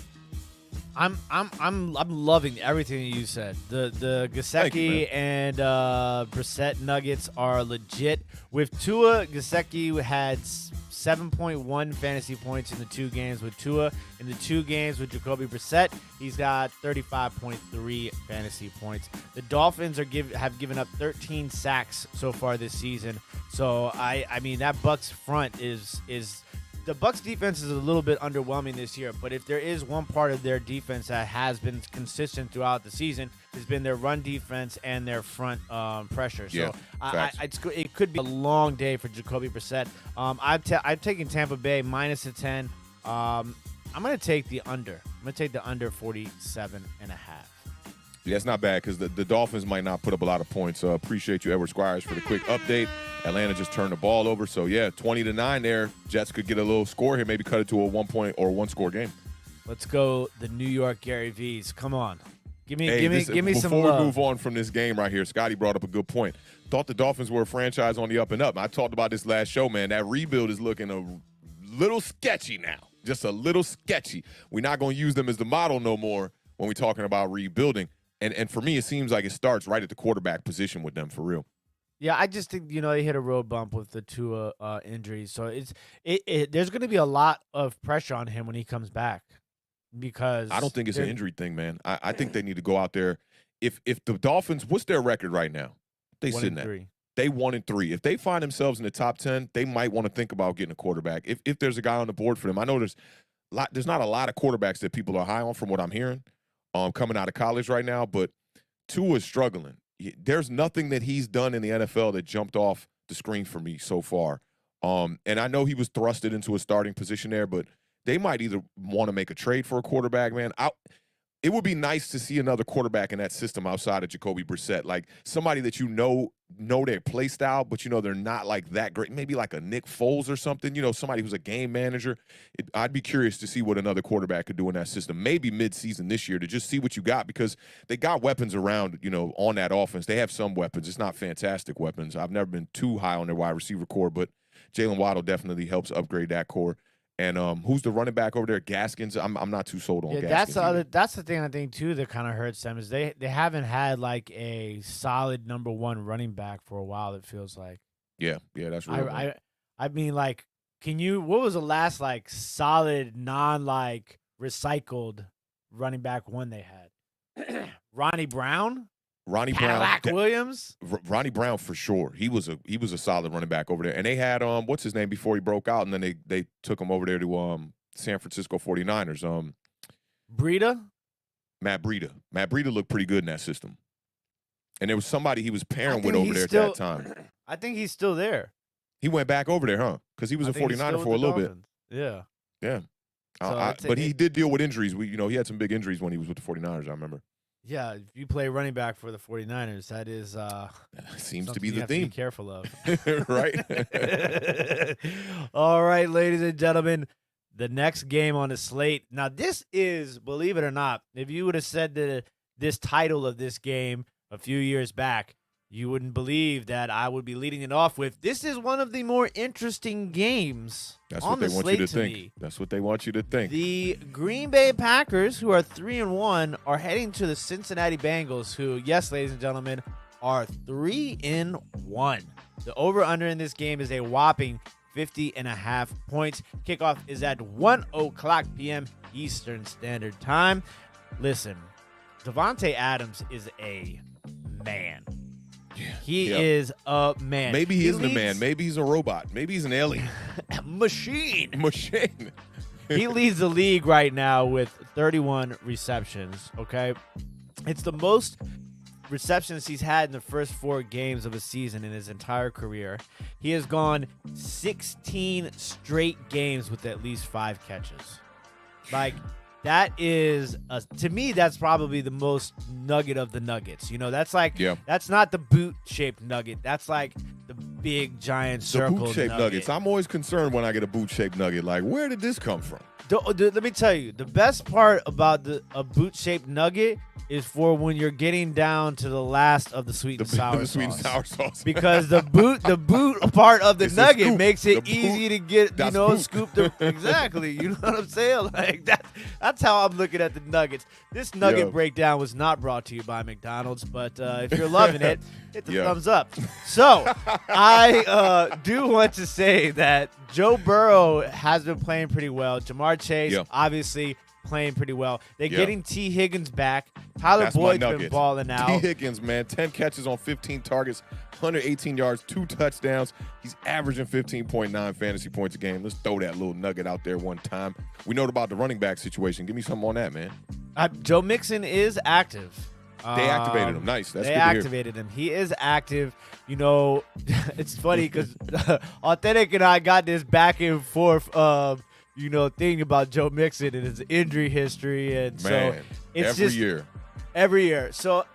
I'm loving everything you said. The Gesicki and Brissett nuggets are legit. With Tua, Gesicki had 7.1 fantasy points in the 2 games with Tua. In the 2 games with Jacoby Brissett, he's got 35.3 fantasy points. The Dolphins have given up 13 sacks so far this season. So I mean that Bucs front is the Bucs defense is a little bit underwhelming this year, but if there is one part of their defense that has been consistent throughout the season, has been their run defense and their front pressure. So it could be a long day for Jacoby Brissett. I'm taking Tampa Bay minus a 10. I'm going to take the under. I'm going to take the under 47.5. Yeah, it's not bad because the Dolphins might not put up a lot of points. Appreciate you, Edward Squires, for the quick update. Atlanta just turned the ball over. So, 20-9 there. Jets could get a little score here, maybe cut it to a 1-point or 1-score game. Let's go the New York Gary V's. Come on. Give me some love. Before we move on from this game right here, Scotty brought up a good point. Thought the Dolphins were a franchise on the up and up. I talked about this last show, man. That rebuild is looking a little sketchy now. Just a little sketchy. We're not going to use them as the model no more when we're talking about rebuilding. And for me, it seems like it starts right at the quarterback position with them, for real. Yeah, I just think, they hit a road bump with the Tua injuries. So there's going to be a lot of pressure on him when he comes back because I don't think it's an injury thing, man. I think they need to go out there. If the Dolphins, what's their record right now? They sitting at 1-3. If they find themselves in the top 10, they might want to think about getting a quarterback. If there's a guy on the board for them, I know there's not a lot of quarterbacks that people are high on from what I'm hearing. Coming out of college right now, but Tua is struggling. There's nothing that he's done in the NFL that jumped off the screen for me so far. And I know he was thrusted into a starting position there, but they might either want to make a trade for a quarterback, man. It would be nice to see another quarterback in that system outside of Jacoby Brissett, like somebody that know their play style, but they're not like that great. Maybe like a Nick Foles or something, somebody who's a game manager. I'd be curious to see what another quarterback could do in that system, maybe mid-season this year, to just see what you got, because they got weapons around, on that offense. They have some weapons. It's not fantastic weapons. I've never been too high on their wide receiver core, but Jalen Waddle definitely helps upgrade that core. And who's the running back over there? Gaskins. I'm not too sold on Gaskins. That's the thing I think too that kind of hurts them is they haven't had like a solid #1 running back for a while. It feels like. Yeah, that's real. I mean, like, what was the last like solid recycled running back one they had? Ronnie Brown. Cadillac Williams. Ronnie Brown for sure. He was a solid running back over there. And they had what's his name before he broke out, and then they took him over there to San Francisco 49ers. Breida? Matt Breida looked pretty good in that system. And there was somebody he was pairing with over there at that time. I think he's still there. He went back over there, huh? Because he was a 49er for a little bit. Yeah. Yeah. But he did deal with injuries. He had some big injuries when he was with the 49ers, I remember. Yeah, if you play running back for the 49ers, that is seems to be the theme. To be careful of. Right? All right, ladies and gentlemen, the next game on the slate. Now, this is, believe it or not, if you would have said this title of this game a few years back, you wouldn't believe that I would be leading it off with. This is one of the more interesting games on the slate to me. That's what they want you to think. The Green Bay Packers, who are 3-1, are heading to the Cincinnati Bengals, who, yes, ladies and gentlemen, are 3-1. The over-under in this game is a whopping 50.5 points. Kickoff is at 1:00 p.m. Eastern Standard Time. Listen, Davante Adams is a man. He is a man. Maybe he isn't a man. Maybe he's a robot. Maybe he's an alien. Machine. He leads the league right now with 31 receptions, okay? It's the most receptions he's had in the first 4 games of a season in his entire career. He has gone 16 straight games with at least 5 catches. Like, that is, to me, that's probably the most nugget of the nuggets. You know, that's like, that's not the boot-shaped nugget. That's like the big, giant circle nugget. Boot-shaped nuggets. I'm always concerned when I get a boot-shaped nugget. Like, where did this come from? Let me tell you, the best part about a boot-shaped nugget is for when you're getting down to the last of the sweet and sour sauce. Because the boot part of the nugget makes it easy to get, scoop the exactly. You know what I'm saying? Like that's how I'm looking at the nuggets. This nugget breakdown was not brought to you by McDonald's, but if you're loving it, hit the thumbs up. So I do want to say that Joe Burrow has been playing pretty well. Jamar Chase, obviously, playing pretty well. They're getting T. Higgins back. Tyler Boyd's been balling out. T. Higgins, man, 10 catches on 15 targets, 118 yards, 2 touchdowns. He's averaging 15.9 fantasy points a game. Let's throw that little nugget out there one time. We know about the running back situation. Give me something on that, man. Joe Mixon is active. They activated him. Nice. That's good to hear. They activated him. He is active. You know, it's funny because Awthentik and I got this back and forth thing about Joe Mixon and his injury history. And so it's every year. So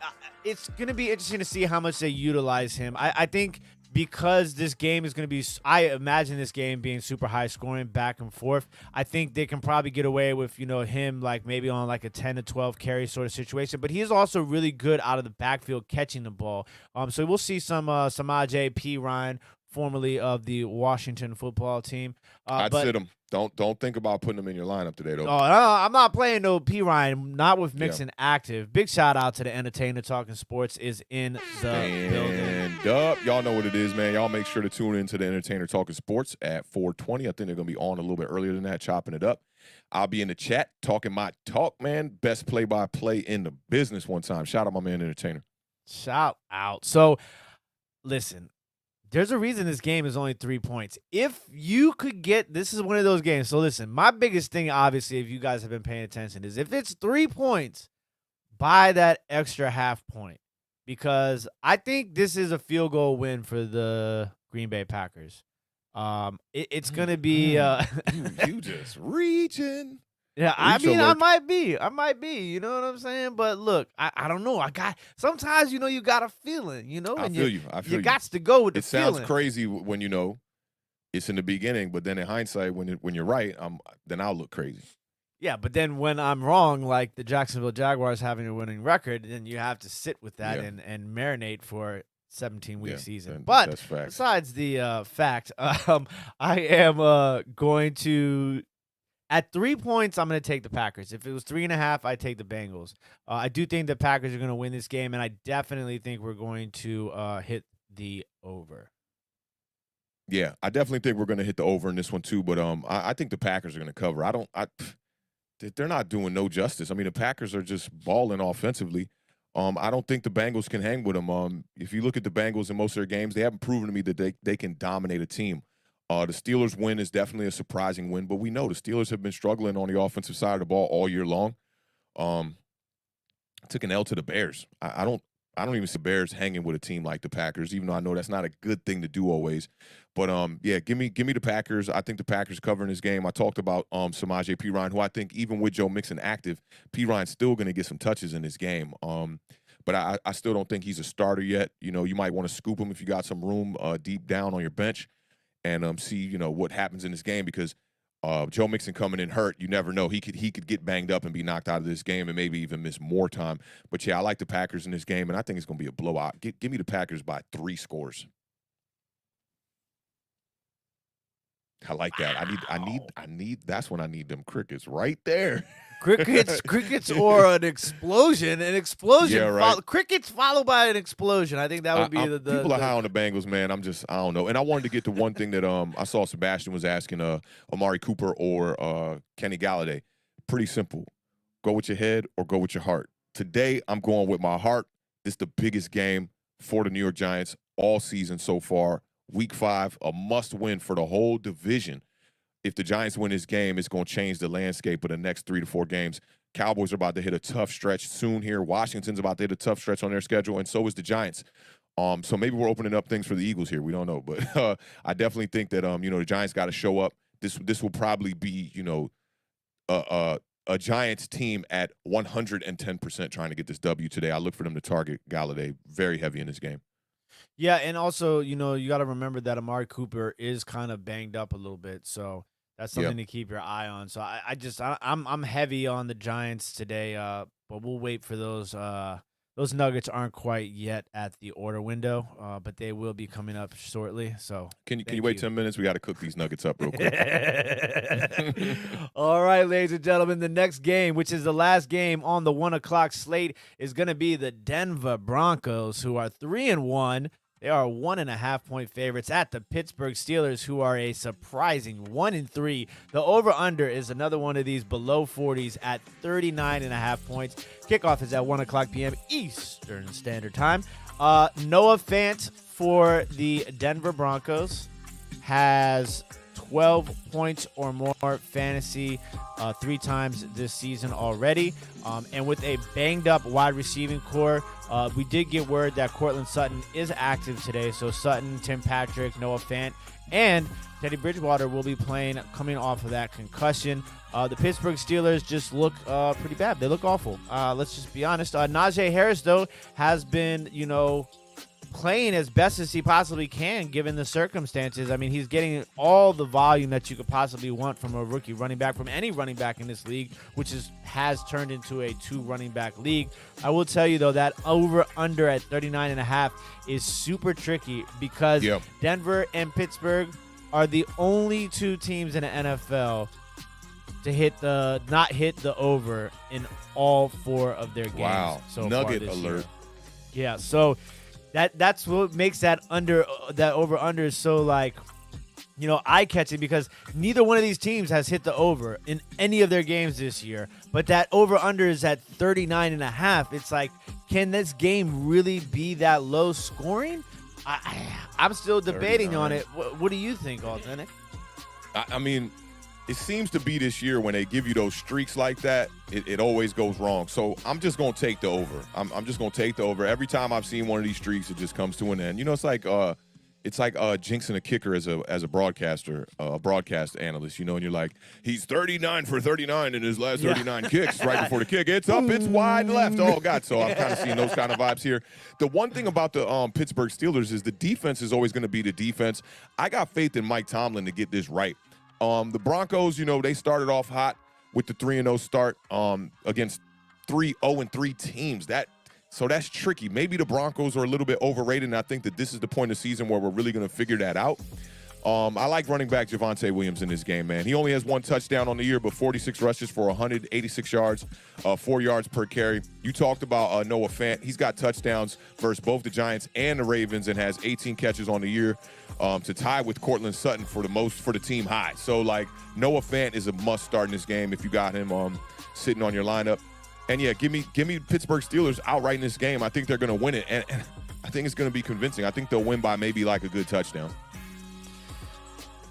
it's going to be interesting to see how much they utilize him. I think because this game is going to be, I imagine this game being super high scoring, back and forth. I think they can probably get away with, him like maybe on like a 10 to 12 carry sort of situation. But he is also really good out of the backfield catching the ball. So we'll see some Samaje P. Ryan, formerly of the Washington football team. I'd sit him. Don't think about putting him in your lineup today, though. Oh, no, I'm not playing no P. Ryan, not with Mixon active. Big shout out to the Entertainer Talking Sports is in the building. Up. Y'all know what it is, man. Y'all make sure to tune in to the Entertainer Talking Sports at 4:20. I think they're going to be on a little bit earlier than that, chopping it up. I'll be in the chat talking my talk, man. Best play-by-play in the business one time. Shout out my man, Entertainer. Shout out. So, listen. There's a reason this game is only 3 points. If you could get, this is one of those games. So listen, my biggest thing, obviously, if you guys have been paying attention, is if it's 3 points, buy that extra half point. Because I think this is a field goal win for the Green Bay Packers. It's going to be. You just reaching. Yeah, I mean, I might be, you know what I'm saying? But look, I don't know. Sometimes, you got a feeling, I feel you. You got to go with the feeling. It sounds crazy when it's in the beginning, but then in hindsight, when you're right, then I'll look crazy. Yeah, but then when I'm wrong, like the Jacksonville Jaguars having a winning record, then you have to sit with that and marinate for 17-week season. But besides the fact, I am going to. At 3 points, I'm going to take the Packers. If it was 3.5, I'd take the Bengals. I do think the Packers are going to win this game, and I definitely think we're going to hit the over. Yeah, I definitely think we're going to hit the over in this one too. But I think the Packers are going to cover. They're not doing no justice. I mean, the Packers are just balling offensively. I don't think the Bengals can hang with them. If you look at the Bengals in most of their games, they haven't proven to me that they can dominate a team. The Steelers win is definitely a surprising win, but we know the Steelers have been struggling on the offensive side of the ball all year long. I took an L to the Bears. I don't even see the Bears hanging with a team like the Packers, even though I know that's not a good thing to do always. But give me the Packers. I think the Packers covering this game. I talked about Samaje P. Ryan, who I think even with Joe Mixon active, P. Ryan's still going to get some touches in this game. But I still don't think he's a starter yet. You might want to scoop him if you got some room deep down on your bench. And see, what happens in this game because Joe Mixon coming in hurt, you never know. He could get banged up and be knocked out of this game and maybe even miss more time. But yeah, I like the Packers in this game, and I think it's going to be a blowout. Give me the Packers by 3 scores. I like that. I need. That's when I need them crickets right there. Crickets or an explosion. Yeah, right. Crickets followed by an explosion. I think that would be the people are high on the Bengals, man. I don't know. And I wanted to get to one thing that I saw Sebastian was asking Amari Cooper or Kenny Galladay. Pretty simple. Go with your head or go with your heart. Today I'm going with my heart. This is the biggest game for the New York Giants all season so far. Week 5, a must-win for the whole division. If the Giants win this game, it's going to change the landscape of the next 3 to 4 games. Cowboys are about to hit a tough stretch soon here. Washington's about to hit a tough stretch on their schedule, and so is the Giants. So maybe we're opening up things for the Eagles here. We don't know. But I definitely think that, the Giants got to show up. This will probably be, a Giants team at 110% trying to get this W today. I look for them to target Galladay very heavy in this game. Yeah, and also, you got to remember that Amari Cooper is kind of banged up a little bit, so that's something to keep your eye on. So I'm heavy on the Giants today, but we'll wait for those. Those Nuggets aren't quite yet at the order window, but they will be coming up shortly. So can you wait 10 minutes? We got to cook these Nuggets up real quick. All right, ladies and gentlemen, the next game, which is the last game on the 1 o'clock slate, is going to be the Denver Broncos, who are 3-1. They are 1.5-point favorites at the Pittsburgh Steelers, who are a surprising 1-3. The over-under is another one of these below 40s at 39.5 points. Kickoff is at 1 o'clock p.m. Eastern Standard Time. Noah Fant for the Denver Broncos has 12 points or more fantasy 3 times this season already. And with a banged-up wide receiving core, we did get word that Cortland Sutton is active today. So Sutton, Tim Patrick, Noah Fant, and Teddy Bridgewater will be playing coming off of that concussion. The Pittsburgh Steelers just look pretty bad. They look awful. Let's just be honest. Najee Harris, though, has been, playing as best as he possibly can given the circumstances. I mean, he's getting all the volume that you could possibly want from a rookie running back, from any running back in this league, which has turned into a 2 running back league. I will tell you, though, that over-under at 39.5 is super tricky because Denver and Pittsburgh are the only 2 teams in the NFL to not hit the over in all 4 of their games. Wow. So Nugget far this alert. Year. Yeah, so that's what makes that over-under so eye-catching, because neither one of these teams has hit the over in any of their games this year. But that over-under is at 39.5. It's like, can this game really be that low scoring? I'm still debating 39. On it. What do you think, Awthentik? I mean, it seems to be this year when they give you those streaks like that, it always goes wrong. So I'm just going to take the over. I'm just going to take the over. Every time I've seen one of these streaks, it just comes to an end. It's like jinxing a kicker as a broadcaster, a broadcast analyst, and you're like, he's 39 for 39 in his last 39 kicks right before the kick. It's up, it's wide left. Oh, God. So I'm kind of seeing those kind of vibes here. The one thing about the Pittsburgh Steelers is the defense is always going to be the defense. I got faith in Mike Tomlin to get this right. The Broncos, they started off hot with the 3-0 start against 0-3 teams. So that's tricky. Maybe the Broncos are a little bit overrated, and I think that this is the point of the season where we're really going to figure that out. I like running back Devonta Williams in this game, man. He only has 1 touchdown on the year, but 46 rushes for 186 yards, 4 yards per carry. You talked about Noah Fant. He's got touchdowns versus both the Giants and the Ravens and has 18 catches on the year to tie with Cortland Sutton for the team high. So, Noah Fant is a must start in this game if you got him sitting on your lineup. And, yeah, give me Pittsburgh Steelers outright in this game. I think they're going to win it, and I think it's going to be convincing. I think they'll win by maybe a good touchdown.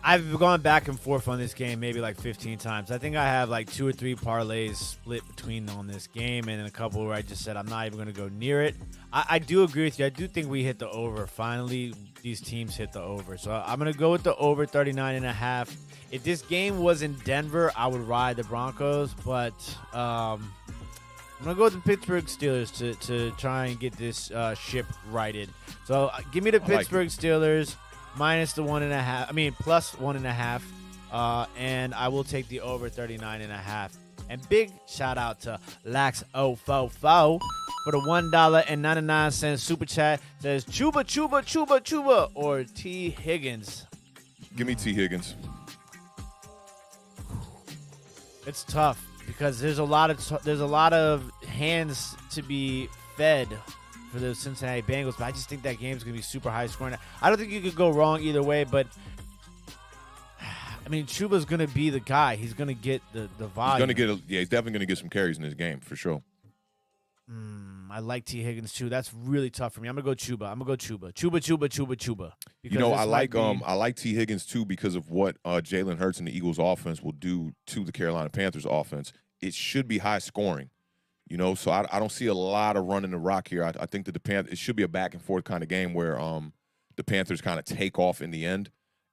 I've gone back and forth on this game maybe 15 times. I think I have 2 or 3 parlays split between on this game, and then a couple where I just said I'm not even going to go near it. I do agree with you. I do think we hit the over. Finally, these teams hit the over. So I'm going to go with the over 39.5. If this game was in Denver, I would ride the Broncos, but I'm going to go with the Pittsburgh Steelers to try and get this ship righted. So give me the Pittsburgh Steelers. Minus the 1.5. Plus 1.5. and I will take the over 39.5. And big shout out to Lax044 for the $1.99 super chat. Says Chuba, Chuba, Chuba, Chuba, or T. Higgins. Give me T. Higgins. It's tough because there's a lot of hands to be fed for the Cincinnati Bengals, but I just think that game's gonna be super high scoring. I don't think you could go wrong either way, but I mean, Chuba's gonna be the guy. He's gonna get the volume. He's definitely gonna get some carries in this game for sure. I like T. Higgins too. That's really tough for me. I'm gonna go Chuba. Chuba. You know, I like T. Higgins too because of what Jalen Hurts and the Eagles offense will do to the Carolina Panthers offense. It should be high scoring, you know. So I don't see a lot of running the rock here. I think that it should be a back and forth kind of game where the Panthers kind of take off in the end.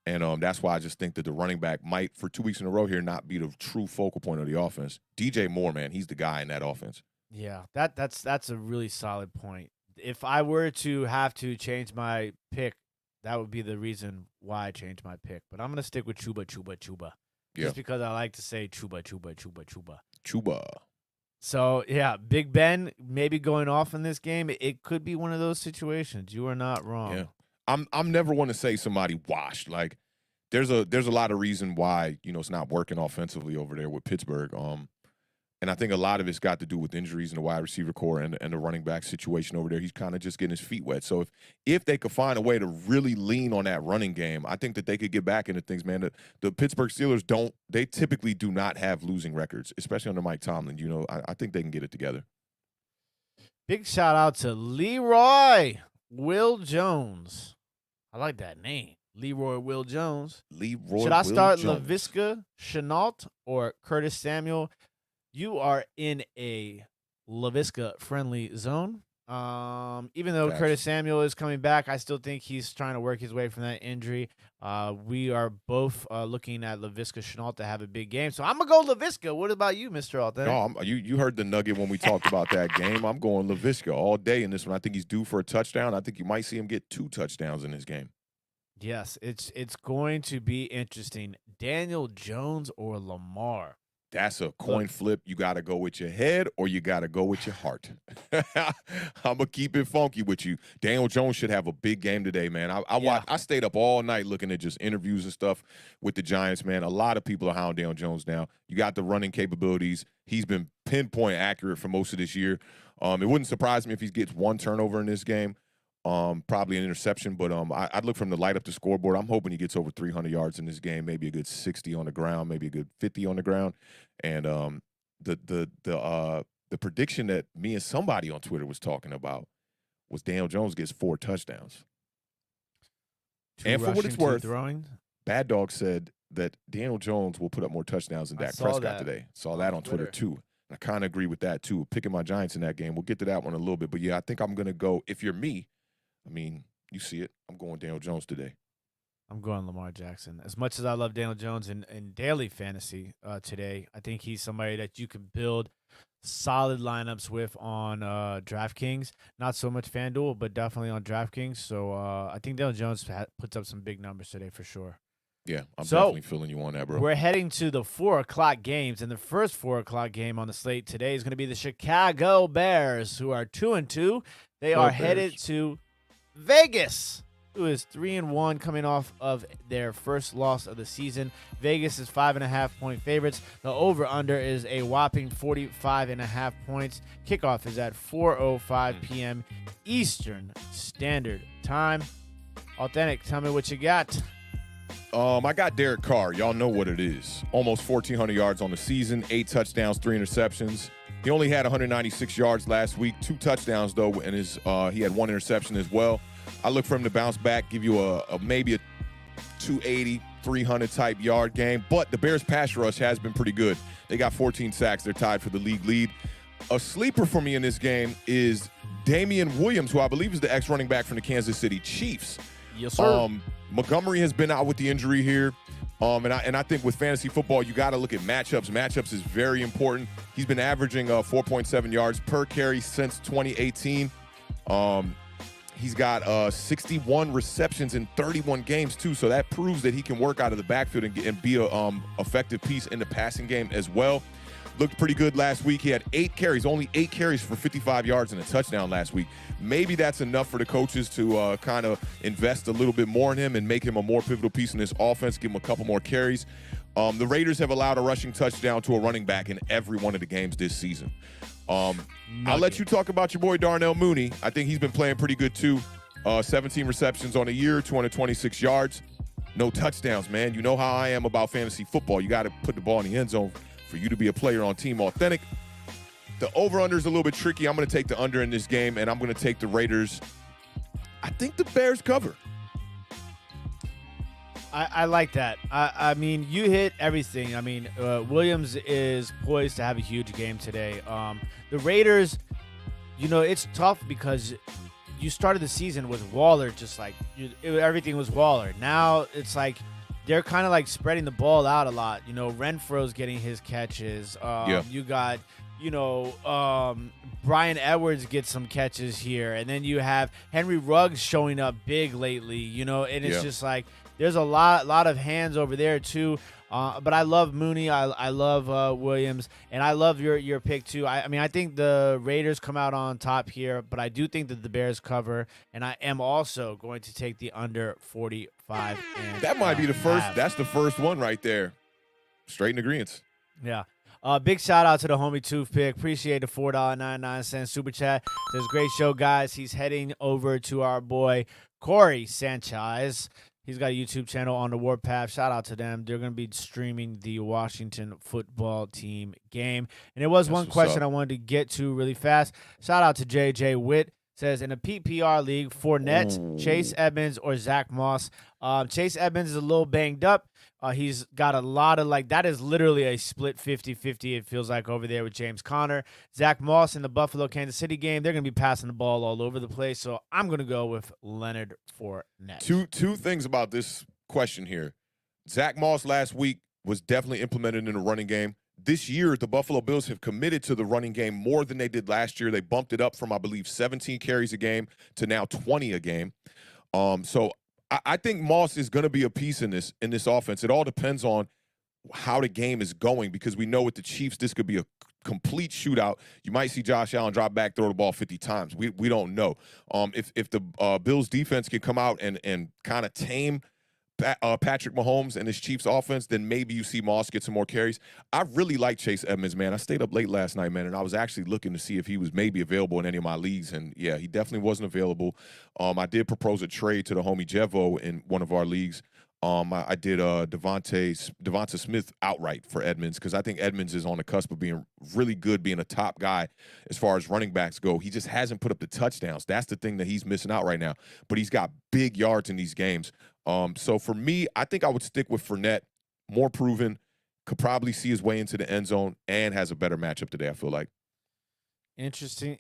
And that's why I just think that the running back might, for 2 weeks in a row here, not be the true focal point of the offense. DJ Moore, man, he's the guy in that offense. Yeah, that's a really solid point. If I were to have to change my pick, that would be the reason why I changed my pick. But I'm going to stick with Chuba. Yeah. Just because I like to say Chuba. Chuba. So, yeah, Big Ben maybe going off in this game. It could be one of those situations. You are not wrong. Yeah. I'm never one to say somebody washed. Like there's a lot of reason why, you know, it's not working offensively over there with Pittsburgh. And I think a lot of it's got to do with injuries in the wide receiver core and the running back situation over there. He's kind of just getting his feet wet. So if they could find a way to really lean on that running game, I think that they could get back into things, man. The Pittsburgh Steelers typically do not have losing records, especially under Mike Tomlin. You know, I think they can get it together. Big shout out to Leroy Will Jones. I like that name. Leroy Will Jones. Should I start Laviska Shenault or Curtis Samuel? You are in a Laviska-friendly zone. Even though Curtis Samuel is coming back, I still think he's trying to work his way from that injury. We are both looking at Laviska Shenault to have a big game. So I'm going to go Laviska. What about you, Mr. Awthentik? No, you heard the nugget when we talked about that game. I'm going Laviska all day in this one. I think he's due for a touchdown. I think you might see him get 2 touchdowns in this game. Yes, it's going to be interesting. Daniel Jones or Lamar? That's a coin flip. You got to go with your head or you got to go with your heart. I'm going to keep it funky with you. Daniel Jones should have a big game today, man. I stayed up all night looking at just interviews and stuff with the Giants, man. A lot of people are hounding Daniel Jones now. You got the running capabilities. He's been pinpoint accurate for most of this year. It wouldn't surprise me if he gets 1 turnover in this game. Probably an interception, but I'd look from the light up the scoreboard. I'm hoping he gets over 300 yards in this game, maybe a good 60 on the ground, maybe a good 50 on the ground. And the prediction that me and somebody on Twitter was talking about was Daniel Jones gets 4 touchdowns. And for what it's worth, Bad Dog said that Daniel Jones will put up more touchdowns than Dak Prescott today. Saw that on Twitter too. I kind of agree with that too. Picking my Giants in that game. We'll get to that one a little bit, but yeah, I think I'm gonna go. If you're me, I mean, you see it. I'm going Daniel Jones today. I'm going Lamar Jackson. As much as I love Daniel Jones in daily fantasy today, I think he's somebody that you can build solid lineups with on DraftKings. Not so much FanDuel, but definitely on DraftKings. So I think Daniel Jones puts up some big numbers today for sure. Yeah, I'm definitely feeling you on that, bro. We're heading to the 4 o'clock games, and the first 4 o'clock game on the slate today is going to be the Chicago Bears, who are 2-2. They are headed to Vegas, who is 3-1, coming off of their first loss of the season. Vegas is 5.5-point favorites. The over/under is a whopping 45.5 points. Kickoff is at 4:05 p.m. Eastern Standard Time. Awthentik, tell me what you got. I got Derek Carr. Y'all know what it is. Almost 1,400 yards on the season, 8 touchdowns, 3 interceptions. He only had 196 yards last week, 2 touchdowns though, and he had 1 interception as well. I look for him to bounce back, give you maybe a 280, 300 type yard game. But the Bears pass rush has been pretty good. They got 14 sacks. They're tied for the league lead. A sleeper for me in this game is Damien Williams, who I believe is the ex-running back from the Kansas City Chiefs. Yes, sir. Montgomery has been out with the injury here. And I think with fantasy football, you got to look at matchups. Matchups is very important. He's been averaging 4.7 yards per carry since 2018. He's got 61 receptions in 31 games, too. So that proves that he can work out of the backfield and be a effective piece in the passing game as well. Looked pretty good last week. He had 8 carries, only 8 carries for 55 yards and a touchdown last week. Maybe that's enough for the coaches to kind of invest a little bit more in him and make him a more pivotal piece in this offense, give him a couple more carries. The Raiders have allowed a rushing touchdown to a running back in every one of the games this season. I'll let you talk about your boy Darnell Mooney. I think he's been playing pretty good too. 17 receptions on a year, 226 yards. No touchdowns, man. You know how I am about fantasy football. You got to put the ball in the end zone for you to be a player on Team Awthentik. The over-under is a little bit tricky. I'm going to take the under in this game, and I'm going to take the Raiders. I think the Bears cover. I like that. I mean, you hit everything. I mean, Williams is poised to have a huge game today. The Raiders, you know, it's tough because you started the season with Waller, just like everything was Waller. Now it's like they're kind of like spreading the ball out a lot. You know, Renfro's getting his catches. You got, you know, Brian Edwards gets some catches here. And then you have Henry Ruggs showing up big lately, you know, and it's just like there's a lot of hands over there too. But I love Mooney. I love Williams. And I love your pick too. I mean, I think the Raiders come out on top here, but I do think that the Bears cover. And I am also going to take the under 45. That might be the first. That's the first one right there. Straight in agreeance. Yeah. Big shout out to the homie Toothpick. Appreciate the $4.99 super chat. Says great show, guys. He's heading over to our boy Corey Sanchez. He's got a YouTube channel on the Warpath. Shout out to them. They're going to be streaming the Washington football team game. And there was one question I wanted to get to really fast. Shout out to JJ Witt. Says in a PPR league, Fournette, Chase Edmonds, or Zach Moss. Chase Edmonds is a little banged up. He's got a lot of, like, that is literally a split 50-50, it feels like, over there with James Conner. Zach Moss in the Buffalo-Kansas City game, they're going to be passing the ball all over the place, so I'm going to go with Leonard Fournette. Two things about this question here. Zach Moss last week was definitely implemented in the running game. This year, the Buffalo Bills have committed to the running game more than they did last year. They bumped it up from, I believe, 17 carries a game to now 20 a game. So I think Moss is going to be a piece in this offense. It all depends on how the game is going, because we know with the Chiefs, this could be a complete shootout. You might see Josh Allen drop back, throw the ball 50 times. We don't know. If the Bills defense can come out and kind of tame Patrick Mahomes and his Chiefs offense, then maybe you see Moss get some more carries. I really like Chase Edmonds, man. I stayed up late last night, man, and I was actually looking to see if he was maybe available in any of my leagues, and yeah, he definitely wasn't available. I did propose a trade to the homie Jevo in one of our leagues. I did Devonta Smith outright for Edmonds, because I think Edmonds is on the cusp of being really good, being a top guy as far as running backs go. He just hasn't put up the touchdowns. That's the thing that he's missing out right now. But he's got big yards in these games. So for me, I think I would stick with Fournette, more proven, could probably see his way into the end zone, and has a better matchup today, I feel like. Interesting.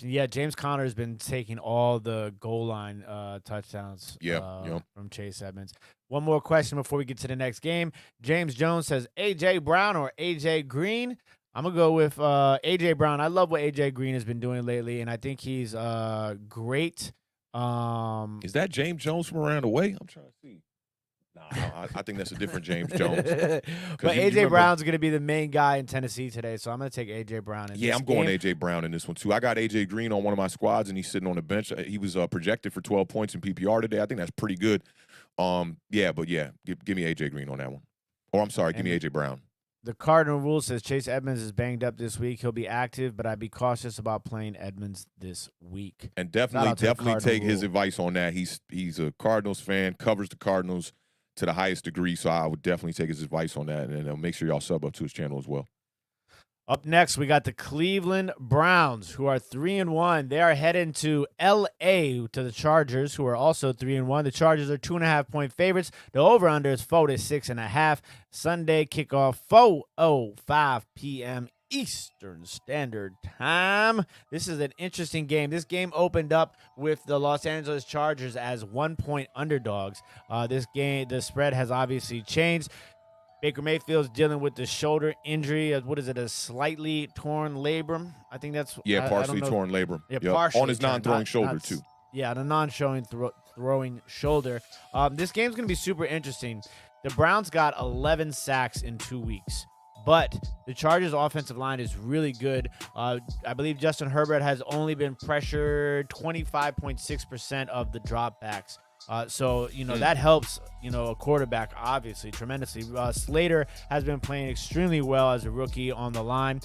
Yeah, James Conner has been taking all the goal line touchdowns from Chase Edmonds. One more question before we get to the next game. James Jones says, A.J. Brown or A.J. Green? I'm going to go with A.J. Brown. I love what A.J. Green has been doing lately, and I think he's great. Is that James Jones from around the way? I'm trying to see. No, I think that's a different James Jones. But A.J. Brown's going to be the main guy in Tennessee today, so I'm going to take A.J. Brown in this I'm going A.J. Brown in this one, too. I got A.J. Green on one of my squads, and he's sitting on the bench. He was projected for 12 points in PPR today. I think that's pretty good. Give me A.J. Green on that one. Or, I'm sorry, give me A.J. Brown. The Cardinal rule says Chase Edmonds is banged up this week. He'll be active, but I'd be cautious about playing Edmonds this week. And definitely take his advice on that. He's a Cardinals fan, covers the Cardinals to the highest degree, so I would definitely take his advice on that, and make sure y'all sub up to his channel as well. Up next, we got the Cleveland Browns, who are 3-1. They are heading to L.A. to the Chargers, who are also 3-1. The Chargers are 2.5-point favorites. The over/under is 46.5. Sunday kickoff, 4:05 p.m. Eastern Standard Time. This is an interesting game. This game opened up with the Los Angeles Chargers as 1-point underdogs. This game, the spread has obviously changed. Baker Mayfield's dealing with the shoulder injury. What is it, a slightly torn labrum? I think that's partially torn labrum. Yeah, partially on his non-throwing shoulder too. Yeah, the non-showing throwing shoulder. This game's going to be super interesting. The Browns got 11 sacks in 2 weeks, but the Chargers' offensive line is really good. I believe Justin Herbert has only been pressured 25.6% of the dropbacks. So, that helps, a quarterback, obviously, tremendously. Slater has been playing extremely well as a rookie on the line.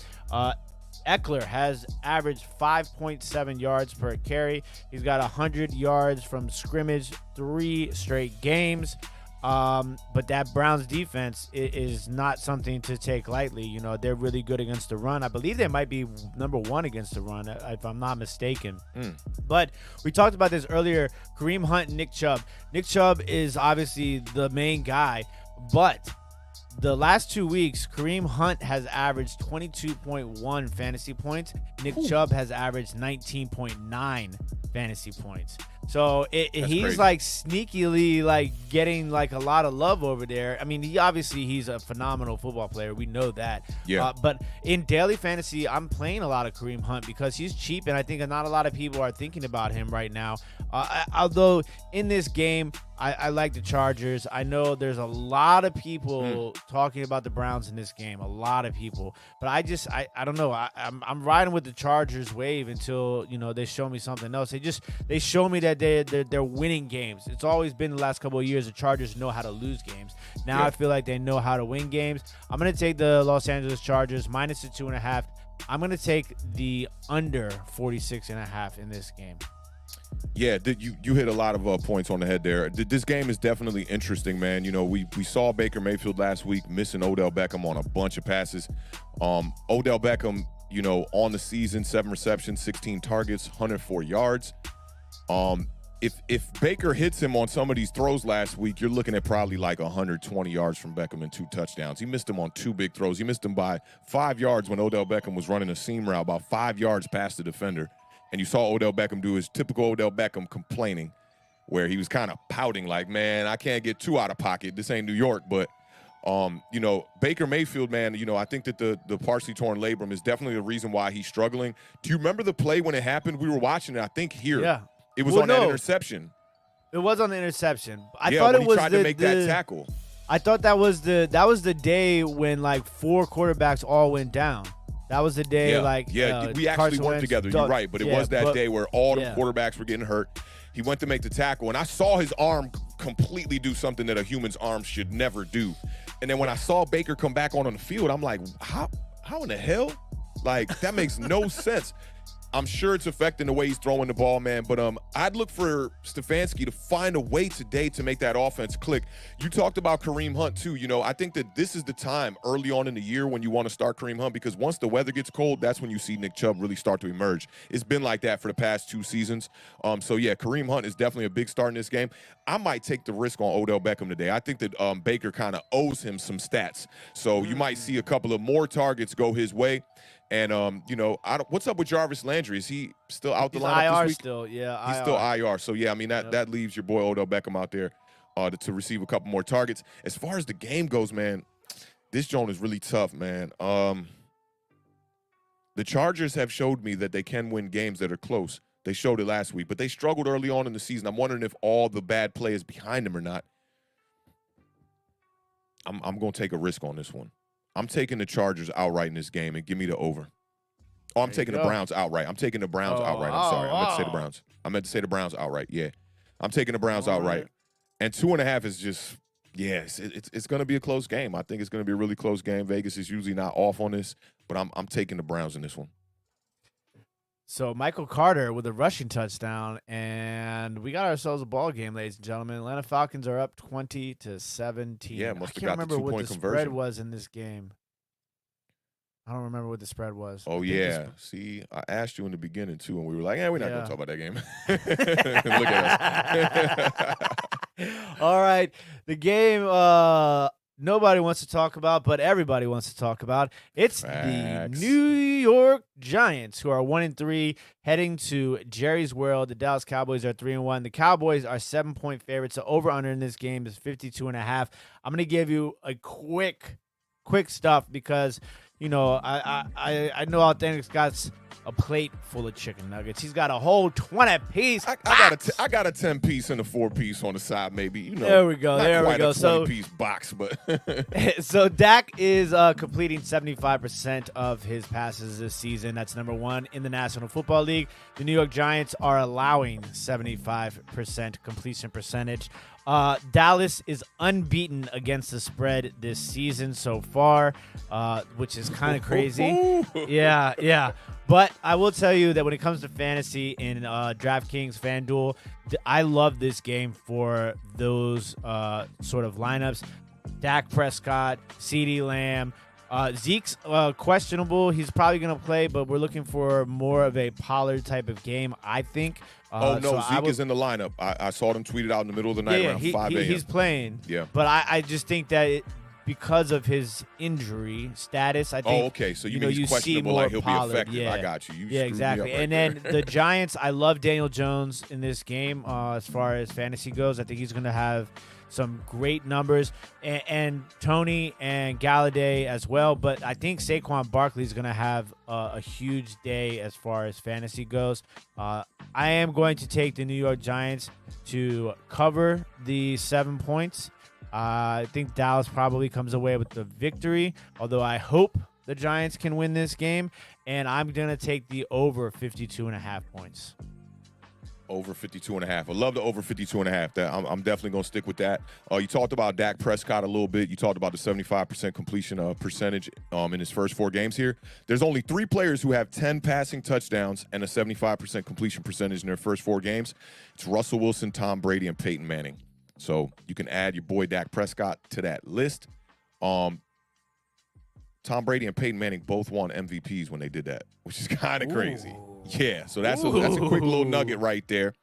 Eckler has averaged 5.7 yards per carry. He's got 100 yards from scrimmage 3 straight games. But that Browns defense is not something to take lightly. They're really good against the run. I believe they might be number 1 against the run, if I'm not mistaken. But we talked about this earlier. Kareem Hunt and Nick Chubb. Nick Chubb is obviously the main guy, but the last 2 weeks, Kareem Hunt has averaged 22.1 fantasy points. Nick Chubb has averaged 19.9 fantasy points. So he's crazy. like sneakily like getting like a lot of love over there. I mean, he's a phenomenal football player. We know that. Yeah. But in daily fantasy, I'm playing a lot of Kareem Hunt because he's cheap, and I think not a lot of people are thinking about him right now. Although in this game, I like the Chargers. I know there's a lot of people talking about the Browns in this game, a lot of people. But I don't know. I'm riding with the Chargers wave until they show me something else. They show me that they're winning games. It's always been the last couple of years the Chargers know how to lose games. Now I feel like they know how to win games. I'm gonna take the Los Angeles Chargers minus the 2.5. I'm gonna take the under 46.5 in this game. Yeah, you hit a lot of points on the head there. This game is definitely interesting, man. We saw Baker Mayfield last week missing Odell Beckham on a bunch of passes. Odell Beckham, on the season, 7 receptions, 16 targets, 104 yards. If Baker hits him on some of these throws last week, you're looking at probably like 120 yards from Beckham and 2 touchdowns. He missed him on 2 big throws. He missed him by 5 yards when Odell Beckham was running a seam route, about 5 yards past the defender. And you saw Odell Beckham do his typical Odell Beckham complaining, where he was kind of pouting like, man, I can't get too out of pocket. This ain't New York. But, Baker Mayfield, man, I think that the partially torn labrum is definitely the reason why he's struggling. Do you remember the play when it happened? We were watching it, I think, here. Yeah. It was on that interception. It was on the interception. I thought it was tried to make that tackle. I thought that was the day when like 4 quarterbacks all went down. That was the day, we actually worked together. You're right, but it was that day where all the quarterbacks were getting hurt. He went to make the tackle, and I saw his arm completely do something that a human's arm should never do. And then when I saw Baker come back on the field, I'm like, how in the hell? Like, that makes no sense. I'm sure it's affecting the way he's throwing the ball, man. But I'd look for Stefanski to find a way today to make that offense click. You talked about Kareem Hunt, too. I think that this is the time early on in the year when you want to start Kareem Hunt, because once the weather gets cold, that's when you see Nick Chubb really start to emerge. It's been like that for the past 2 seasons. Kareem Hunt is definitely a big start in this game. I might take the risk on Odell Beckham today. I think that Baker kind of owes him some stats. So you might see a couple of more targets go his way. And, what's up with Jarvis Landry? Is he still out the lineup IR this week? still, yeah. He's still IR. So, yeah, I mean, that leaves your boy Odell Beckham out there to receive a couple more targets. As far as the game goes, man, this joint is really tough, man. The Chargers have showed me that they can win games that are close. They showed it last week, but they struggled early on in the season. I'm wondering if all the bad play is behind them or not. I'm going to take a risk on this one. I'm taking the Chargers outright in this game and give me the over. Oh, I'm taking the Browns outright. I'm taking the Browns outright. I'm sorry. I meant to say the Browns. I meant to say the Browns outright. Yeah. I'm taking the Browns outright. And 2.5 is just, yes, it's going to be a close game. I think it's going to be a really close game. Vegas is usually not off on this, but I'm taking the Browns in this one. So Michael Carter with a rushing touchdown, and we got ourselves a ball game, ladies and gentlemen. Atlanta Falcons are up 20-17. Yeah, I can't remember what the spread was in this game. I don't remember what the spread was. Oh, yeah. See, I asked you in the beginning, too, and we were like, we're not going to talk about that game. Look at us. All right. The game nobody wants to talk about, but everybody wants to talk about. It's Facts. The New York Giants, who are 1-3, heading to Jerry's World. The Dallas Cowboys are 3-1. The Cowboys are 7-point favorites. The over-under in this game is 52.5. I'm going to give you a quick stuff because I know Authentic's got a plate full of chicken nuggets. He's got a whole 20-piece. I got a 10-piece and a 4-piece on the side, maybe. There we go. Not there quite we go. A 20-piece box, but so Dak is completing 75% of his passes this season. That's number 1 in the National Football League. The New York Giants are allowing 75% completion percentage. Dallas is unbeaten against the spread this season so far, which is kind of crazy. Yeah. But I will tell you that when it comes to fantasy in DraftKings, FanDuel, I love this game for those sort of lineups. Dak Prescott, CeeDee Lamb. Zeke's questionable. He's probably going to play, but we're looking for more of a Pollard type of game, I think. Zeke is in the lineup. I saw them tweeted out in the middle of the night around 5 a.m. He's playing. Yeah. But I just think that because of his injury status, I think. Oh, okay. So you mean he's questionable, like he'll Pollard. be effective. Yeah. I got you. Yeah, exactly. And then the Giants, I love Daniel Jones in this game as far as fantasy goes. I think he's going to have some great numbers, and Tony and Galladay as well. But I think Saquon Barkley is going to have a huge day as far as fantasy goes. I am going to take the New York Giants to cover the 7 points. I think Dallas probably comes away with the victory, although I hope the Giants can win this game, and I'm going to take the over 52.5 points. Over 52.5. I love the over 52.5. I'm definitely going to stick with that. You talked about Dak Prescott a little bit. You talked about the 75% completion percentage in his first 4 games here. There's only 3 players who have 10 passing touchdowns and a 75% completion percentage in their first 4 games. It's Russell Wilson, Tom Brady, and Peyton Manning. So you can add your boy Dak Prescott to that list. Tom Brady and Peyton Manning both won MVPs when they did that, which is kind of crazy. Yeah, so that's a quick little nugget right there.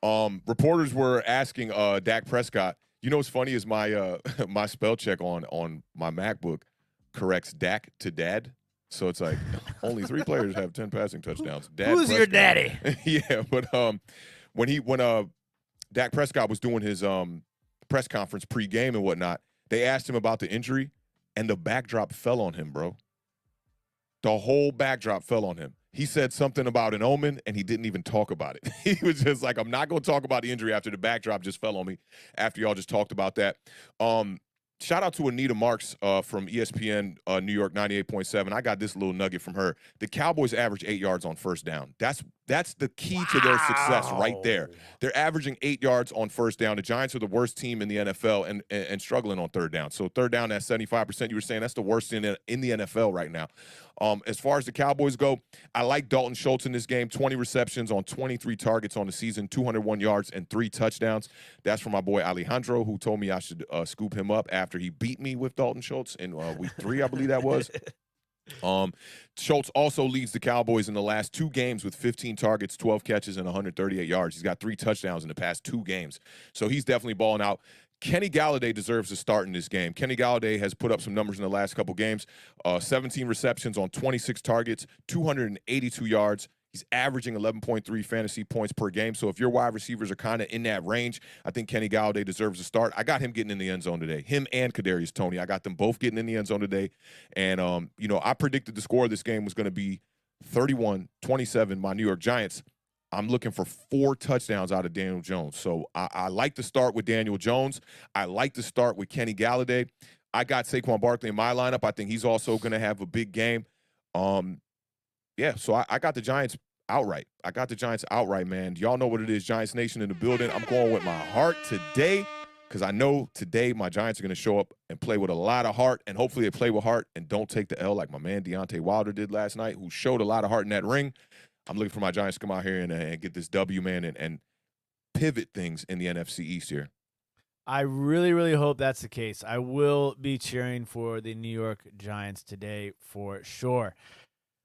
Reporters were asking Dak Prescott. You know what's funny is my my spell check on my MacBook corrects Dak to dad. So it's like only 3 players have 10 passing touchdowns. Who's Prescott. Your daddy? Yeah, but when Dak Prescott was doing his press conference pregame and whatnot, they asked him about the injury, and the backdrop fell on him, bro. The whole backdrop fell on him. He said something about an omen, and he didn't even talk about it. He was just like, I'm not going to talk about the injury after the backdrop just fell on me, after y'all just talked about that. Shout out to Anita Marks from ESPN New York 98.7. I got this little nugget from her. The Cowboys average 8 yards on first down. That's the key to their success right there. They're averaging 8 yards on first down. The Giants are the worst team in the NFL and struggling on third down. So third down at 75%, you were saying that's the worst in the NFL right now. As far as the Cowboys go, I like Dalton Schultz in this game. 20 receptions on 23 targets on the season, 201 yards and 3 touchdowns. That's from my boy Alejandro, who told me I should scoop him up after he beat me with Dalton Schultz in week 3, I believe that was. Schultz also leads the Cowboys in the last 2 games with 15 targets, 12 catches, and 138 yards. He's got 3 touchdowns in the past 2 games. So he's definitely balling out. Kenny Galladay deserves a start in this game. Kenny Galladay has put up some numbers in the last couple games. 17 receptions on 26 targets, 282 yards. He's averaging 11.3 fantasy points per game. So if your wide receivers are kind of in that range, I think Kenny Galladay deserves a start. I got him getting in the end zone today. Him and Kadarius Toney. I got them both getting in the end zone today. And, I predicted the score of this game was going to be 31-27, my New York Giants. I'm looking for 4 touchdowns out of Daniel Jones. So I like to start with Daniel Jones. I like to start with Kenny Galladay. I got Saquon Barkley in my lineup. I think he's also going to have a big game. So I got the Giants outright. I got the Giants outright, man. Y'all know what it is, Giants Nation in the building. I'm going with my heart today because I know today my Giants are going to show up and play with a lot of heart, and hopefully they play with heart and don't take the L like my man Deontay Wilder did last night, who showed a lot of heart in that ring. I'm looking for my Giants to come out here and get this W, man, and pivot things in the NFC East here. I really, really hope that's the case. I will be cheering for the New York Giants today for sure.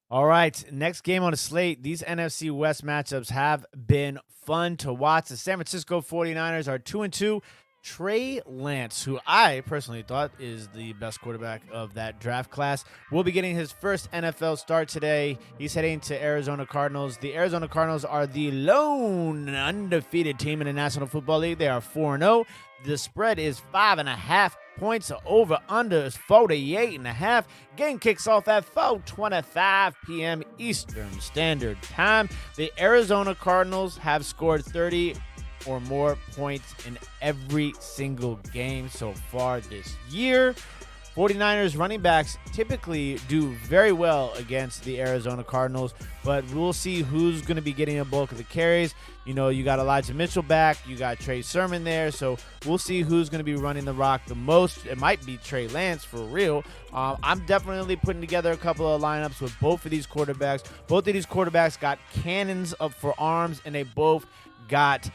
All right, next game on the slate. These NFC West matchups have been fun to watch. The San Francisco 49ers are 2-2. Trey Lance, who I personally thought is the best quarterback of that draft class, will be getting his first NFL start today. He's heading to Arizona Cardinals. The Arizona Cardinals are the lone undefeated team in the National Football League. They are 4-0. The spread is 5.5 points. The over-under is 48.5. Game kicks off at 4:25 p.m. Eastern Standard Time. The Arizona Cardinals have scored 30 or more points in every single game so far this year. 49ers running backs typically do very well against the Arizona Cardinals, but we'll see who's going to be getting a bulk of the carries. You know, you got Elijah Mitchell back. You got Trey Sermon there, so we'll see who's going to be running the rock the most. It might be Trey Lance for real. I'm definitely putting together a couple of lineups with both of these quarterbacks. Both of these quarterbacks got cannons up for arms, and they both got,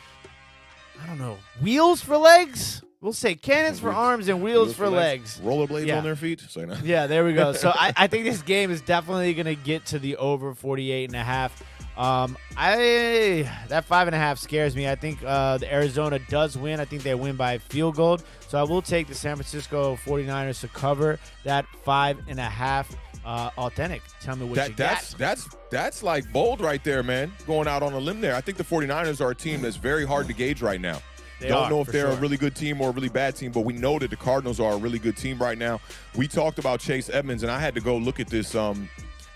I don't know, wheels for legs? We'll say cannons for arms and wheels for legs. Rollerblades on their feet. Say no. Yeah, there we go. So I think this game is definitely going to get to the over 48.5. That 5.5 scares me. I think the Arizona does win. I think they win by field goal. So I will take the San Francisco 49ers to cover that 5.5. Authentic. Tell me what you got. That's like bold right there, man. Going out on a limb there. I think the 49ers are a team that's very hard to gauge right now. Don't know if they're a really good team or a really bad team, but we know that the Cardinals are a really good team right now. We talked about Chase Edmonds, and I had to go look at this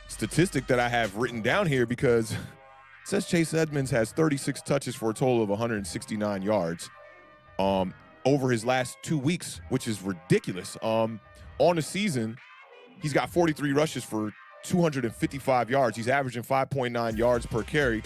statistic that I have written down here because it says Chase Edmonds has 36 touches for a total of 169 yards over his last 2 weeks, which is ridiculous. On the season, he's got 43 rushes for 255 yards. He's averaging 5.9 yards per carry,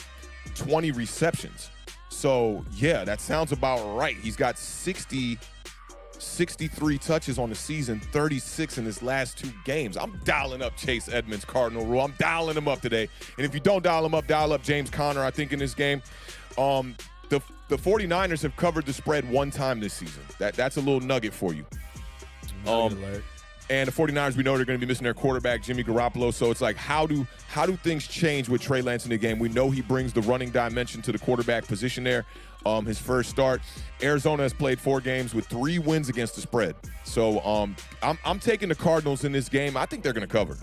20 receptions. So, yeah, that sounds about right. He's got 63 touches on the season, 36 in his last 2 games. I'm dialing up Chase Edmonds, Cardinal Rule. I'm dialing him up today. And if you don't dial him up, dial up James Conner, I think, in this game. The 49ers have covered the spread 1 time this season. That's a little nugget for you. And the 49ers, we know they're going to be missing their quarterback, Jimmy Garoppolo. So it's like, how do things change with Trey Lance in the game? We know he brings the running dimension to the quarterback position there. His first start. Arizona has played 4 games with 3 wins against the spread. So I'm taking the Cardinals in this game. I think they're going to cover.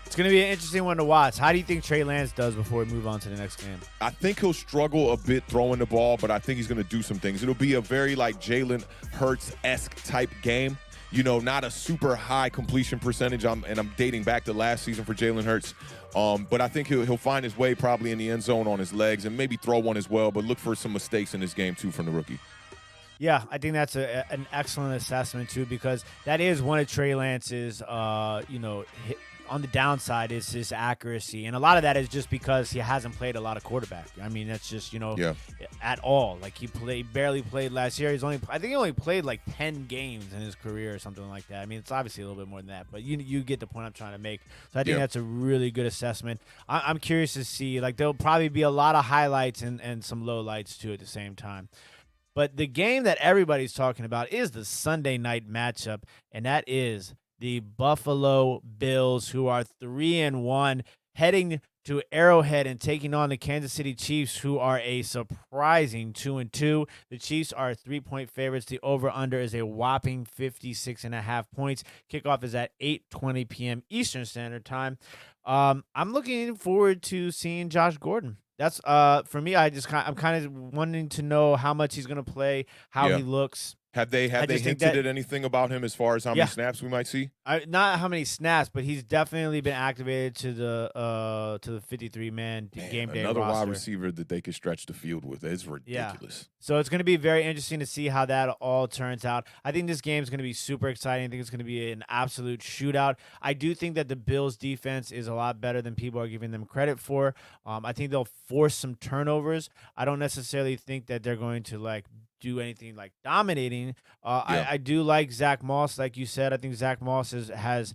It's going to be an interesting one to watch. How do you think Trey Lance does before we move on to the next game? I think he'll struggle a bit throwing the ball, but I think he's going to do some things. It'll be a very like Jalen Hurts-esque type game. You know, not a super high completion percentage. I'm dating back to last season for Jalen Hurts. But I think he'll find his way probably in the end zone on his legs and maybe throw one as well. But look for some mistakes in this game, too, from the rookie. Yeah, I think that's an excellent assessment, too, because that is one of Trey Lance's, on the downside is his accuracy. And a lot of that is just because he hasn't played a lot of quarterback. I mean, that's just, at all. Like, he barely played last year. I think he only played like 10 games in his career or something like that. I mean, it's obviously a little bit more than that, but you get the point I'm trying to make. So I think that's a really good assessment. I'm curious to see, like, there'll probably be a lot of highlights and some lowlights too at the same time. But the game that everybody's talking about is the Sunday night matchup, and that is the Buffalo Bills, who are 3-1, heading to Arrowhead and taking on the Kansas City Chiefs, who are a surprising 2-2. The Chiefs are 3-point favorites. The over-under is a whopping 56.5 points. Kickoff is at 8:20 p.m. Eastern Standard Time. I'm looking forward to seeing Josh Gordon. That's for me. I'm kind of wanting to know how much he's going to play, how he looks. Have they hinted at anything about him as far as how many snaps we might see? Not how many snaps, but he's definitely been activated to the 53-man game day another roster. Wide receiver that they could stretch the field with. It's ridiculous. Yeah. So it's going to be very interesting to see how that all turns out. I think this game is going to be super exciting. I think it's going to be an absolute shootout. I do think that the Bills' defense is a lot better than people are giving them credit for. I think they'll force some turnovers. I don't necessarily think that they're going to do anything like dominating. I do like Zach Moss, like you said. I think Zach Moss has had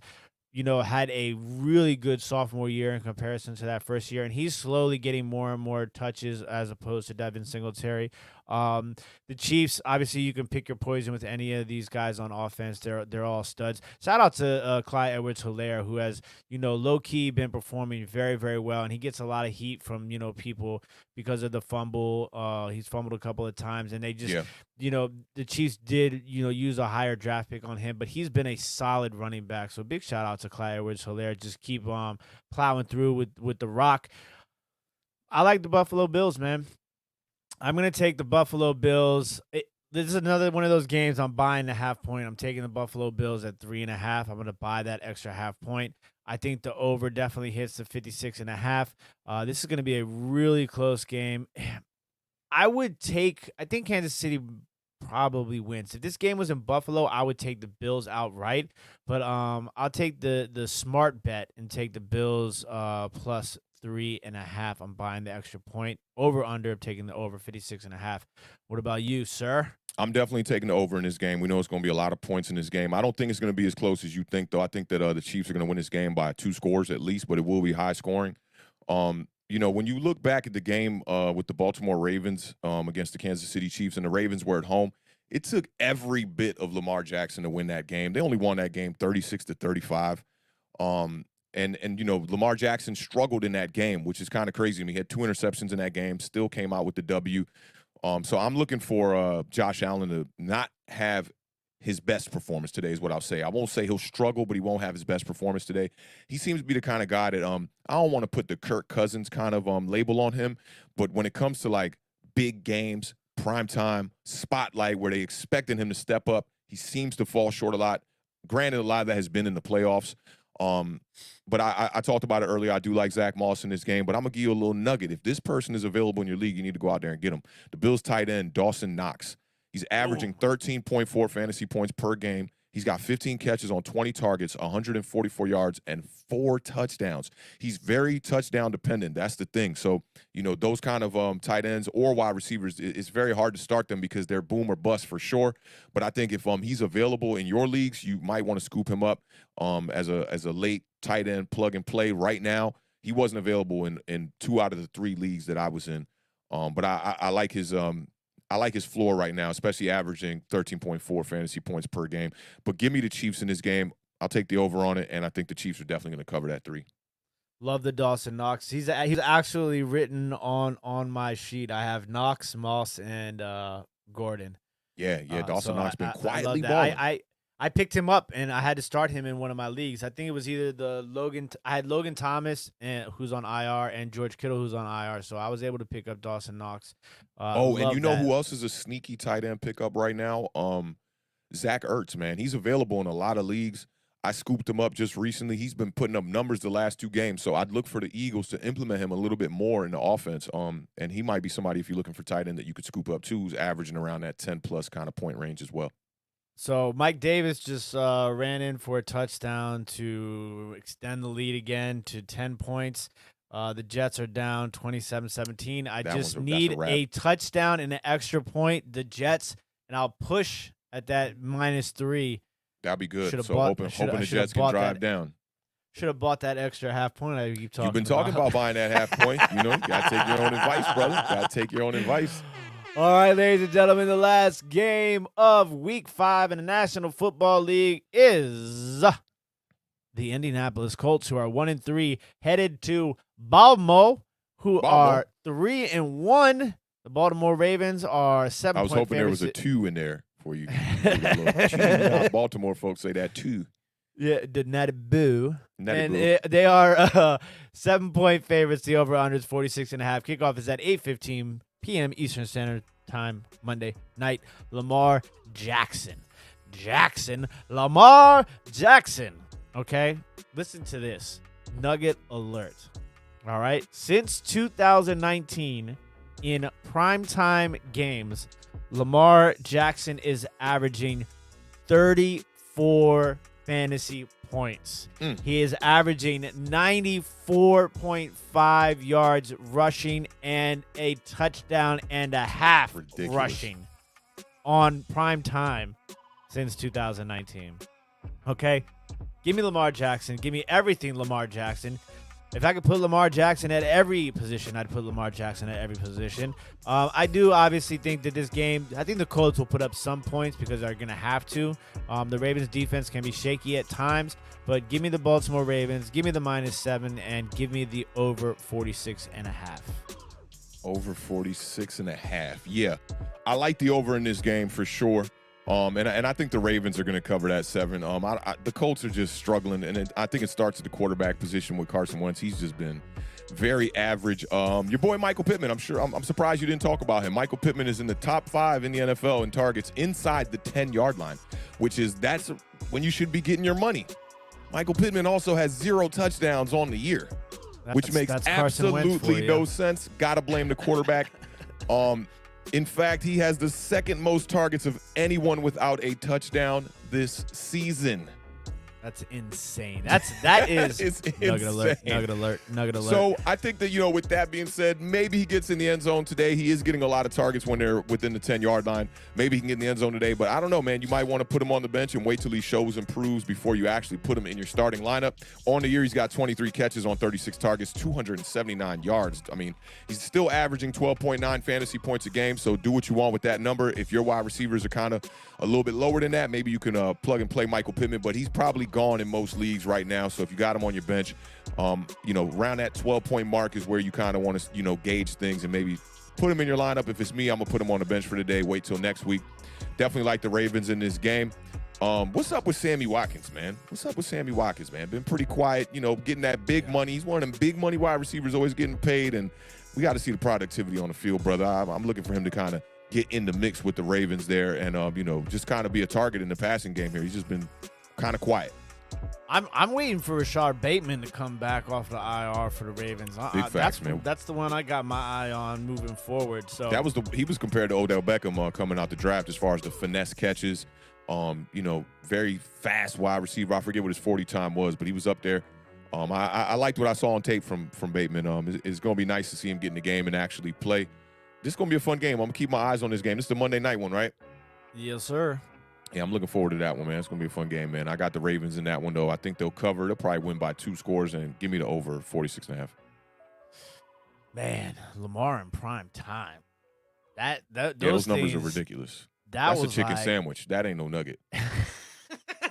a really good sophomore year in comparison to that first year, and he's slowly getting more and more touches as opposed to Devin Singletary. The Chiefs, obviously, you can pick your poison with any of these guys on offense. They're all studs. Shout out to Clyde Edwards-Hilaire, who has, low-key been performing very, very well, and he gets a lot of heat from, people because of the fumble. He's fumbled a couple of times, and they just, the Chiefs did, use a higher draft pick on him, but he's been a solid running back. So big shout out to Clyde Edwards-Hilaire. Just keep plowing through with the rock. I like the Buffalo Bills, man. I'm going to take the Buffalo Bills. This is another one of those games I'm buying the half point. I'm taking the Buffalo Bills at 3.5. I'm going to buy that extra half point. I think the over definitely hits the 56.5. This is going to be a really close game. I think Kansas City probably wins. If this game was in Buffalo, I would take the Bills outright. But I'll take the smart bet and take the Bills plus 3.5. I'm buying the extra point. Over under, I'm taking the over 56.5. What about you, sir? I'm definitely taking the over in this game. We know it's going to be a lot of points in this game. I don't think it's going to be as close as you think, though. I think that the Chiefs are going to win this game by 2 scores at least, but it will be high scoring. When you look back at the game with the Baltimore Ravens against the Kansas City Chiefs, and the Ravens were at home, it took every bit of Lamar Jackson to win that game. They only won that game 36-35. Lamar Jackson struggled in that game, which is kind of crazy. He had 2 interceptions in that game, still came out with the W. So I'm looking for Josh Allen to not have his best performance today is what I'll say. I won't say he'll struggle, but he won't have his best performance today. He seems to be the kind of guy that I don't want to put the Kirk Cousins kind of label on him, but when it comes to like big games, primetime, spotlight, where they expecting him to step up, he seems to fall short a lot. Granted, a lot of that has been in the playoffs. But I talked about it earlier. I do like Zach Moss in this game, but I'm going to give you a little nugget. If this person is available in your league, you need to go out there and get him. The Bills tight end, Dawson Knox. He's averaging 13.4 fantasy points per game. He's got 15 catches on 20 targets, 144 yards, and 4 touchdowns. He's very touchdown dependent. That's the thing. So, those kind of tight ends or wide receivers, it's very hard to start them because they're boom or bust for sure. But I think if he's available in your leagues, you might want to scoop him up as a late tight end plug and play right now. He wasn't available in 2 out of the 3 leagues that I was in. But I like his I like his floor right now, especially averaging 13.4 fantasy points per game. But give me the Chiefs in this game. I'll take the over on it, and I think the Chiefs are definitely going to cover that 3. Love the Dawson Knox. He's actually written on my sheet. I have Knox, Moss, and Gordon. Yeah. Dawson Knox been quietly balling. I picked him up, and I had to start him in one of my leagues. I think it was either I had Logan Thomas, who's on IR, and George Kittle, who's on IR. So I was able to pick up Dawson Knox. And you know who else is a sneaky tight end pickup right now? Zach Ertz, man. He's available in a lot of leagues. I scooped him up just recently. He's been putting up numbers the last 2 games. So I'd look for the Eagles to implement him a little bit more in the offense. And he might be somebody, if you're looking for tight end, that you could scoop up too, who's averaging around that 10-plus kind of point range as well. So Mike Davis just ran in for a touchdown to extend the lead again to 10 points. The Jets are down 27-17. I just need a touchdown and an extra point. The Jets, and I'll push at that -3. That'd be good. Hoping the Jets can drive down. Should have bought that extra half point. I keep talking. You've been talking about buying that half point. You got to take your own advice, brother. Got to take your own advice. All right, ladies and gentlemen, the last game of Week 5 in the National Football League is the Indianapolis Colts, who are 1-3, headed to Baltimore, who are 3-1. The Baltimore Ravens are 7-point I was hoping there was a 2 in there for you. Baltimore folks say that 2. Yeah, the Natty Boo. They are 7-point favorites. The over-under is 46.5. Kickoff is at 8:15 p.m. Eastern Standard Time, Monday night. Lamar Jackson. Lamar Jackson. Okay? Listen to this. Nugget alert. All right? Since 2019, in primetime games, Lamar Jackson is averaging 34 fantasy points. He is averaging 94.5 yards rushing and a touchdown and a half rushing on prime time since 2019. Okay? Give me Lamar Jackson. Give me everything Lamar Jackson. If I could put Lamar Jackson at every position, I'd put Lamar Jackson at every position. I do obviously think that this game, I think the Colts will put up some points because they're going to have to. The Ravens defense can be shaky at times, but give me the Baltimore Ravens, give me the -7, and give me the over 46.5. Over 46.5. Yeah. I like the over in this game for sure. And I think the Ravens are going to cover that 7. The Colts are just struggling, and I think it starts at the quarterback position with Carson Wentz. He's just been very average. Your boy Michael Pittman, I'm surprised you didn't talk about him. Michael Pittman is in the top 5 in the NFL in targets inside the 10-yard line, that's when you should be getting your money. Michael Pittman also has 0 touchdowns on the year, which makes absolutely no sense. Gotta blame the quarterback. In fact, he has the 2nd most targets of anyone without a touchdown this season. That's insane. That is nugget alert. So I think that, with that being said, maybe he gets in the end zone today. He is getting a lot of targets when they're within the 10-yard line. Maybe he can get in the end zone today, but I don't know, man. You might want to put him on the bench and wait till he shows and proves before you actually put him in your starting lineup. On the year, he's got 23 catches on 36 targets, 279 yards. I mean, he's still averaging 12.9 fantasy points a game, so do what you want with that number. If your wide receivers are kind of a little bit lower than that, maybe you can plug and play Michael Pittman, but he's probably gone in most leagues right now. So if you got him on your bench, around that 12-point mark is where you kind of want to, gauge things and maybe put him in your lineup. If it's me, I'm going to put him on the bench for today. Wait till next week. Definitely like the Ravens in this game. What's up with Sammy Watkins, man? Been pretty quiet, getting that big money. He's one of them big money wide receivers, always getting paid, and we got to see the productivity on the field, brother. I'm looking for him to kind of get in the mix with the Ravens there and, just kind of be a target in the passing game here. He's just been kind of quiet. I'm waiting for Rashard Bateman to come back off the IR for the Ravens. Big facts, man. That's the one I got my eye on moving forward. So he was compared to Odell Beckham coming out the draft as far as the finesse catches. Very fast wide receiver. I forget what his 40 time was, but he was up there. I liked what I saw on tape from Bateman. It's going to be nice to see him get in the game and actually play. This is going to be a fun game. I'm going to keep my eyes on this game. This is the Monday night one, right? Yes, sir. Yeah, I'm looking forward to that one, man. It's going to be a fun game, man. I got the Ravens in that one, though. I think they'll cover. They'll probably win by 2 scores and give me the over 46.5. Man, Lamar in prime time. Those numbers are ridiculous. That's a chicken sandwich. That ain't no nugget.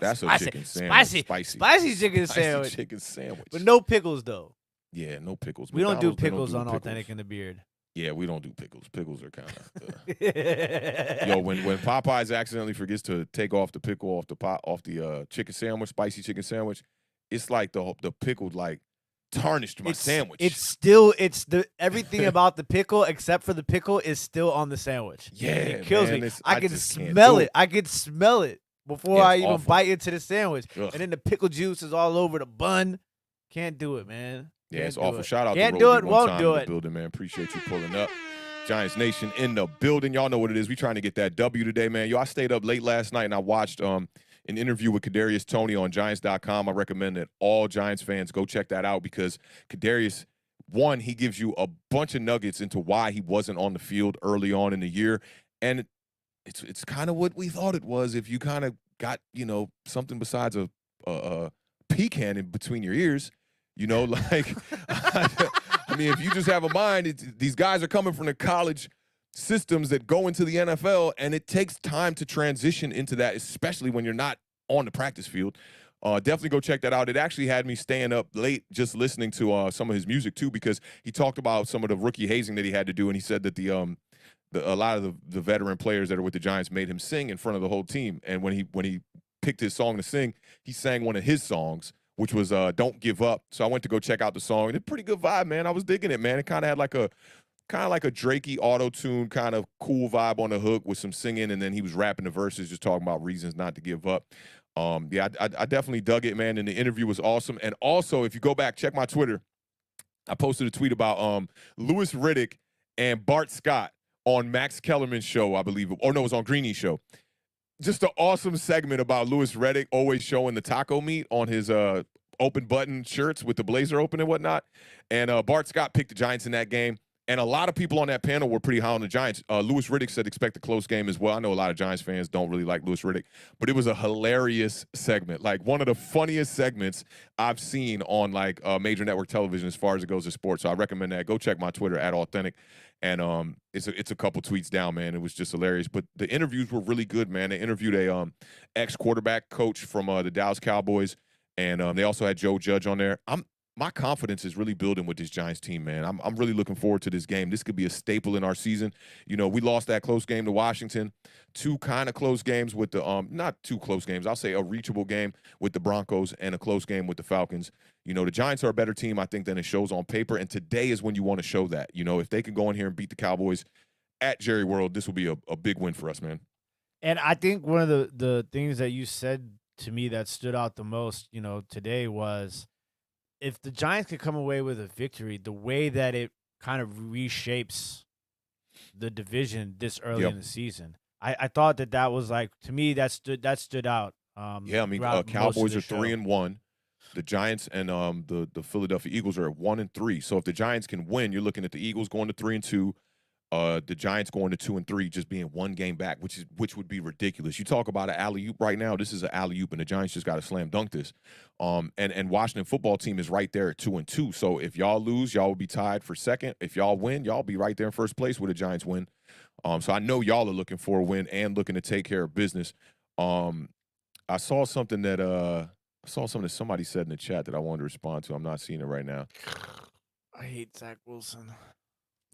That's a chicken sandwich. Spicy chicken sandwich. Chicken sandwich. But no pickles, though. Yeah, no pickles. We don't do pickles on Awthentik and The Beard. Yeah, we don't do pickles. Pickles are kind of yo. When Popeyes accidentally forgets to take off the pickle off the chicken sandwich, spicy chicken sandwich, it's like the pickle tarnished my sandwich. It's the everything about the pickle except for the pickle is still on the sandwich. Yeah, it kills man, me. I can smell it. I can smell it before I even bite into the sandwich, and then the pickle juice is all over the bun. Can't do it, man. Yeah, it's awful. Shout out Can't to do it, Roby won't one time do in it. the building, man. Appreciate you pulling up. Giants Nation in the building. Y'all know what it is. We trying to get that W today, man. Yo, I stayed up late last night and I watched an interview with Kadarius Toney on Giants.com. I recommend that all Giants fans go check that out because Kadarius, one, he gives you a bunch of nuggets into why he wasn't on the field early on in the year, and it's kind of what we thought it was. If you kind of got something besides a pecan in between your ears. I mean, if you just have a mind, these guys are coming from the college systems that go into the NFL, and it takes time to transition into that, especially when you're not on the practice field. Definitely go check that out. It actually had me staying up late just listening to some of his music, too, because he talked about some of the rookie hazing that he had to do, and he said that a lot of the veteran players that are with the Giants made him sing in front of the whole team. And when he picked his song to sing, he sang one of his songs, which was Don't Give Up. So I went to go check out the song. It's a pretty good vibe, man. I was digging it, man. It kind of had like a Drakey auto-tune kind of cool vibe on the hook with some singing, and then he was rapping the verses, just talking about reasons not to give up. I definitely dug it, man, and the interview was awesome. And also, if you go back, check my Twitter. I posted a tweet about Louis Riddick and Bart Scott on Max Kellerman's show, I believe. Or no, it was on Greeny's show. Just an awesome segment about Louis Riddick always showing the taco meat on his open button shirts with the blazer open and whatnot. And Bart Scott picked the Giants in that game. And a lot of people on that panel were pretty high on the Giants. Louis Riddick said expect a close game as well. I know a lot of Giants fans don't really like Louis Riddick, but it was a hilarious segment. Like one of the funniest segments I've seen on major network television as far as it goes to sports. So I recommend that. Go check my Twitter at Awthentik. And it's a couple tweets down, man. It was just hilarious. But the interviews were really good, man. They interviewed a ex-quarterback coach from the Dallas Cowboys, and they also had Joe Judge on there. my confidence is really building with this Giants team, man. I'm really looking forward to this game. This could be a staple in our season. You know, we lost that close game to Washington, 2 kind of close games with the not 2 close games. I'll say a reachable game with the Broncos and a close game with the Falcons. You know, the Giants are a better team, I think, than it shows on paper. And today is when you want to show that. You know, if they can go in here and beat the Cowboys at Jerry World, this will be a big win for us, man. And I think one of the things that you said to me that stood out the most, you know, today was, if the Giants could come away with a victory, the way that it kind of reshapes the division this early in the season, I thought that was like, to me, that stood out. Yeah, I mean, Cowboys are 3-1. The Giants and the Philadelphia Eagles are at 1-3. So if the Giants can win, you're looking at the Eagles going to 3-2. The Giants going to 2-3, just being 1 game back, which would be ridiculous. You talk about an alley-oop right now. This is an alley-oop, and the Giants just got to slam dunk this. And Washington football team is right there at 2-2. So if y'all lose, y'all will be tied for second. If y'all win, y'all be right there in first place with the Giants win. So I know y'all are looking for a win and looking to take care of business. I saw something that somebody said in the chat that I wanted to respond to. I'm not seeing it right now. I hate Zach Wilson.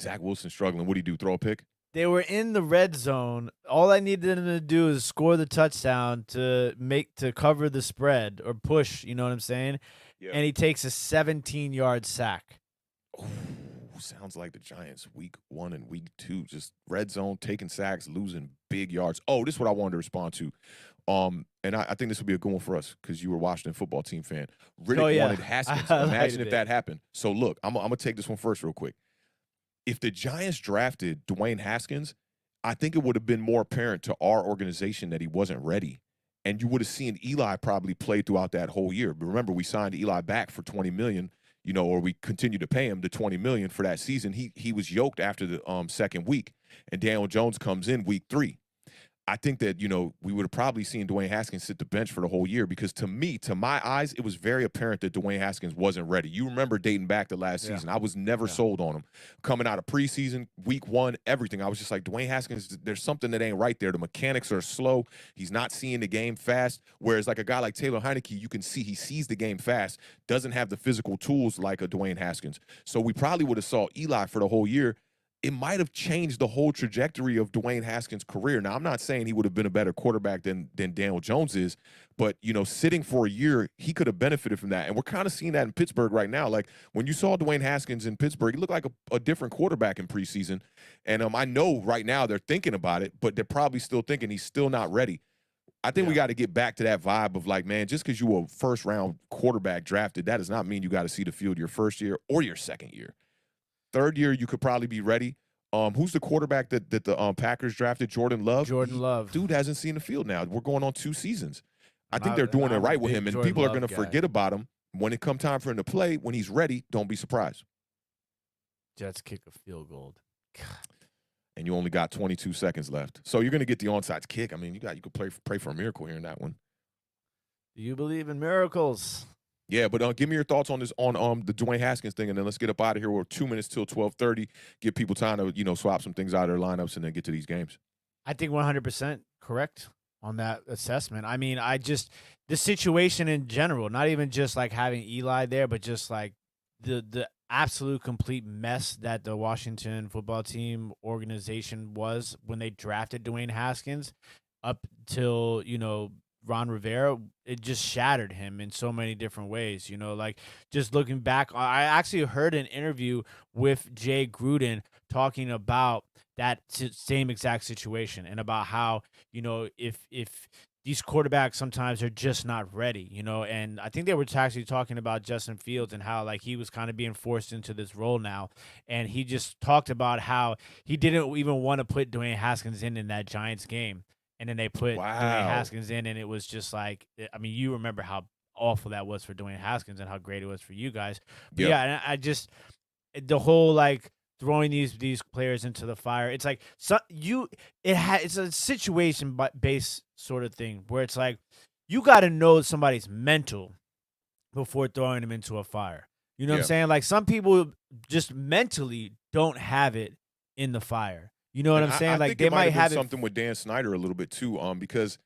Zach Wilson struggling. What do you do? Throw a pick? They were in the red zone. All I needed them to do is score the touchdown to cover the spread or push, you know what I'm saying? Yeah. And he takes a 17-yard sack. Ooh, sounds like the Giants week 1 and week 2. Just red zone, taking sacks, losing big yards. Oh, this is what I wanted to respond to. And I think this would be a good one for us because you were a Washington football team fan. Riddick wanted Haskins. Imagine if that happened. So, look, I'm going to take this one first real quick. If the Giants drafted Dwayne Haskins, I think it would have been more apparent to our organization that he wasn't ready. And you would have seen Eli probably play throughout that whole year. But remember, we signed Eli back for $20 million, you know, or we continue to pay him the $20 million for that season. He was yoked after the second week, and Daniel Jones comes in week 3. I think that, you know, we would have probably seen Dwayne Haskins sit the bench for the whole year because to my eyes, it was very apparent that Dwayne Haskins wasn't ready. You remember dating back to last season. I was never sold on him. Coming out of preseason, week 1, everything. I was just like, Dwayne Haskins, there's something that ain't right there. The mechanics are slow. He's not seeing the game fast. Whereas like a guy like Taylor Heineke, you can see he sees the game fast, doesn't have the physical tools like a Dwayne Haskins. So we probably would have saw Eli for the whole year. It might have changed the whole trajectory of Dwayne Haskins' career. Now, I'm not saying he would have been a better quarterback than Daniel Jones is, but, you know, sitting for a year, he could have benefited from that. And we're kind of seeing that in Pittsburgh right now. Like, when you saw Dwayne Haskins in Pittsburgh, he looked like a different quarterback in preseason. And I know right now they're thinking about it, but they're probably still thinking he's still not ready. I think we got to get back to that vibe of like, man, just because you were a first-round quarterback drafted, that does not mean you got to see the field your first year or your second year. Third year, you could probably be ready. Who's the quarterback that the Packers drafted? Jordan Love? Jordan Love. Dude hasn't seen the field now. We're going on 2 seasons. I think they're doing it right with him, and people are going to forget about him. When it comes time for him to play, when he's ready, don't be surprised. Jets kick a field goal. God. And you only got 22 seconds left. So you're going to get the onside kick. I mean, you could pray for a miracle here in that one. Do you believe in miracles? Yeah, but give me your thoughts on this on the Dwayne Haskins thing, and then let's get up out of here. We're 2 minutes till 12:30. Give people time to, you know, swap some things out of their lineups and then get to these games. I think 100% correct on that assessment. I mean, the situation in general, not even just like having Eli there, but just like the absolute complete mess that the Washington football team organization was when they drafted Dwayne Haskins up till, you know, Ron Rivera, it just shattered him in so many different ways. You know, like just looking back, I actually heard an interview with Jay Gruden talking about that same exact situation and about how, you know, if these quarterbacks sometimes are just not ready, you know, and I think they were actually talking about Justin Fields and how like he was kind of being forced into this role now. And he just talked about how he didn't even want to put Dwayne Haskins in that Giants game. And then they put Dwayne Haskins in, and it was just like, I mean, you remember how awful that was for Dwayne Haskins and how great it was for you guys. But yeah, and I just, the whole like throwing these players into the fire, it's like it's a situation based sort of thing where it's like you got to know somebody's mental before throwing them into a fire. You know what I'm saying? Like some people just mentally don't have it in the fire. You know what I'm saying? Like they might have something with Dan Snyder a little bit too, because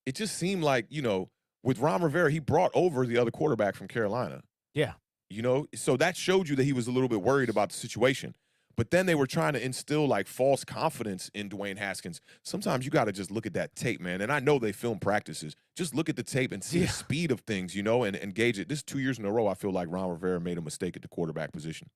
it just seemed like, you know, with Ron Rivera, he brought over the other quarterback from Carolina. Yeah. you know? So that showed you that he was a little bit worried about the situation. But then they were trying to instill like false confidence in Dwayne Haskins. Sometimes you got to just look at that tape, man. And I know they film practices. Just look at the tape and see the speed of things, you know, and gauge it. This is 2 years in a row, I feel like Ron Rivera made a mistake at the quarterback position.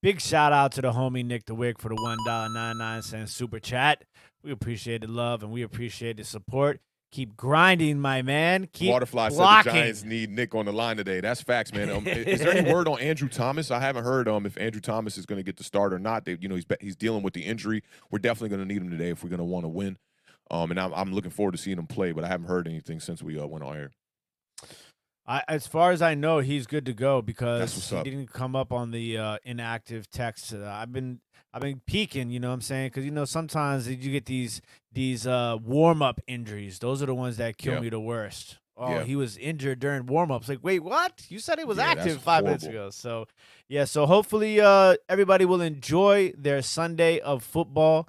Big shout out to the homie Nick DeWick for the $1.99 super chat. We appreciate the love and we appreciate the support. Keep grinding, my man. Keep Waterfly blocking. said the Giants need Nick on the line today. That's facts, man. Is there any word on Andrew Thomas? I haven't heard if Andrew Thomas is going to get the start or not. He's dealing with the injury. We're definitely going to need him today if we're going to want to win. And I'm looking forward to seeing him play, but I haven't heard anything since we went on air. As far as I know, he's good to go because he up. didn't come up on the inactive text. I've been peeking, you know what I'm saying? Because, you know, sometimes you get these warm-up injuries. Those are the ones that kill me the worst. Oh, he was injured during warm-ups. Like, wait, what? You said he was active 5 minutes ago. So, so hopefully everybody will enjoy their Sunday of football.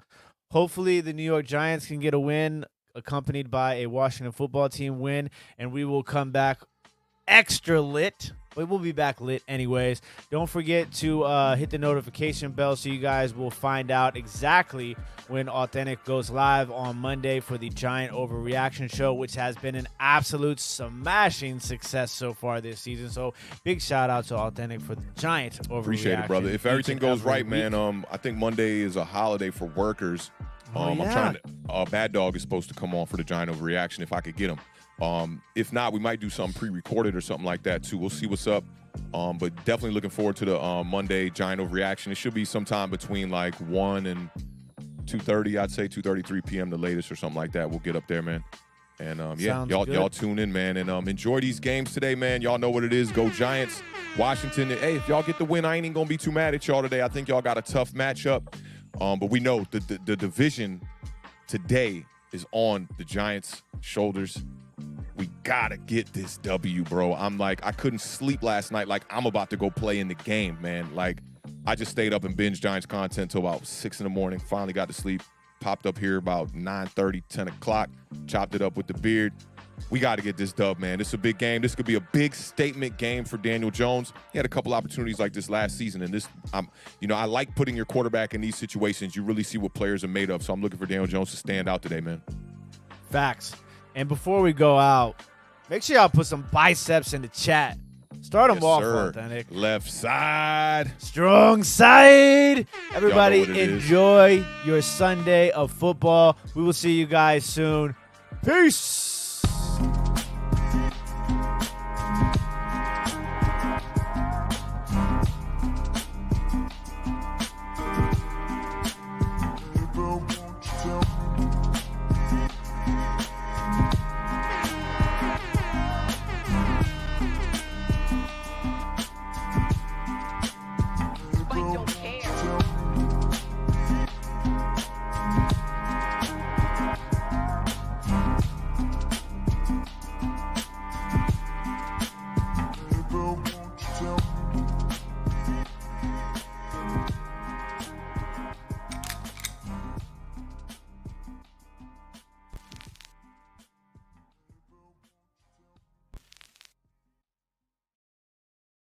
Hopefully the New York Giants can get a win accompanied by a Washington football team win, and we will come back extra lit. But we'll be back lit anyways. Don't forget to hit the notification bell so you guys will find out exactly when Awthentik goes live on Monday for the Giant Overreaction Show, which has been an absolute smashing success so far this season. So big shout out to Awthentik for the Giant Overreaction. Appreciate it, brother. If everything goes right, man, I think Monday is a holiday for workers. I'm trying to Bad Dog is supposed to come on for the Giant Overreaction if I could get him. If not, we might do something pre-recorded or something like that too. We'll see what's up. But definitely looking forward to the Monday Giant Overreaction. It should be sometime between like 1 and 2:30. I'd say 2:33 p.m. the latest or something like that. We'll get up there, man. And y'all tune in, man, and enjoy these games today, man. Y'all know what it is. Go Giants, Washington. Hey, if y'all get the win, I ain't even gonna be too mad at y'all today. I think y'all got a tough matchup. But we know the division today is on the Giants' shoulders. We gotta get this W, bro. I couldn't sleep last night. Like, I'm about to go play in the game, man. Like, I just stayed up and binged Giants content till about 6 in the morning. Finally got to sleep. Popped up here about 9:30, 10 o'clock. Chopped it up with the beard. We got to get this dub, man. This is a big game. This could be a big statement game for Daniel Jones. He had a couple opportunities like this last season, and I like putting your quarterback in these situations. You really see what players are made of. So I'm looking for Daniel Jones to stand out today, man. Facts. And before we go out, make sure y'all put some biceps in the chat. Start them off, Awthentik. Left side. Strong side. Everybody enjoy your Sunday of football. We will see you guys soon. Peace.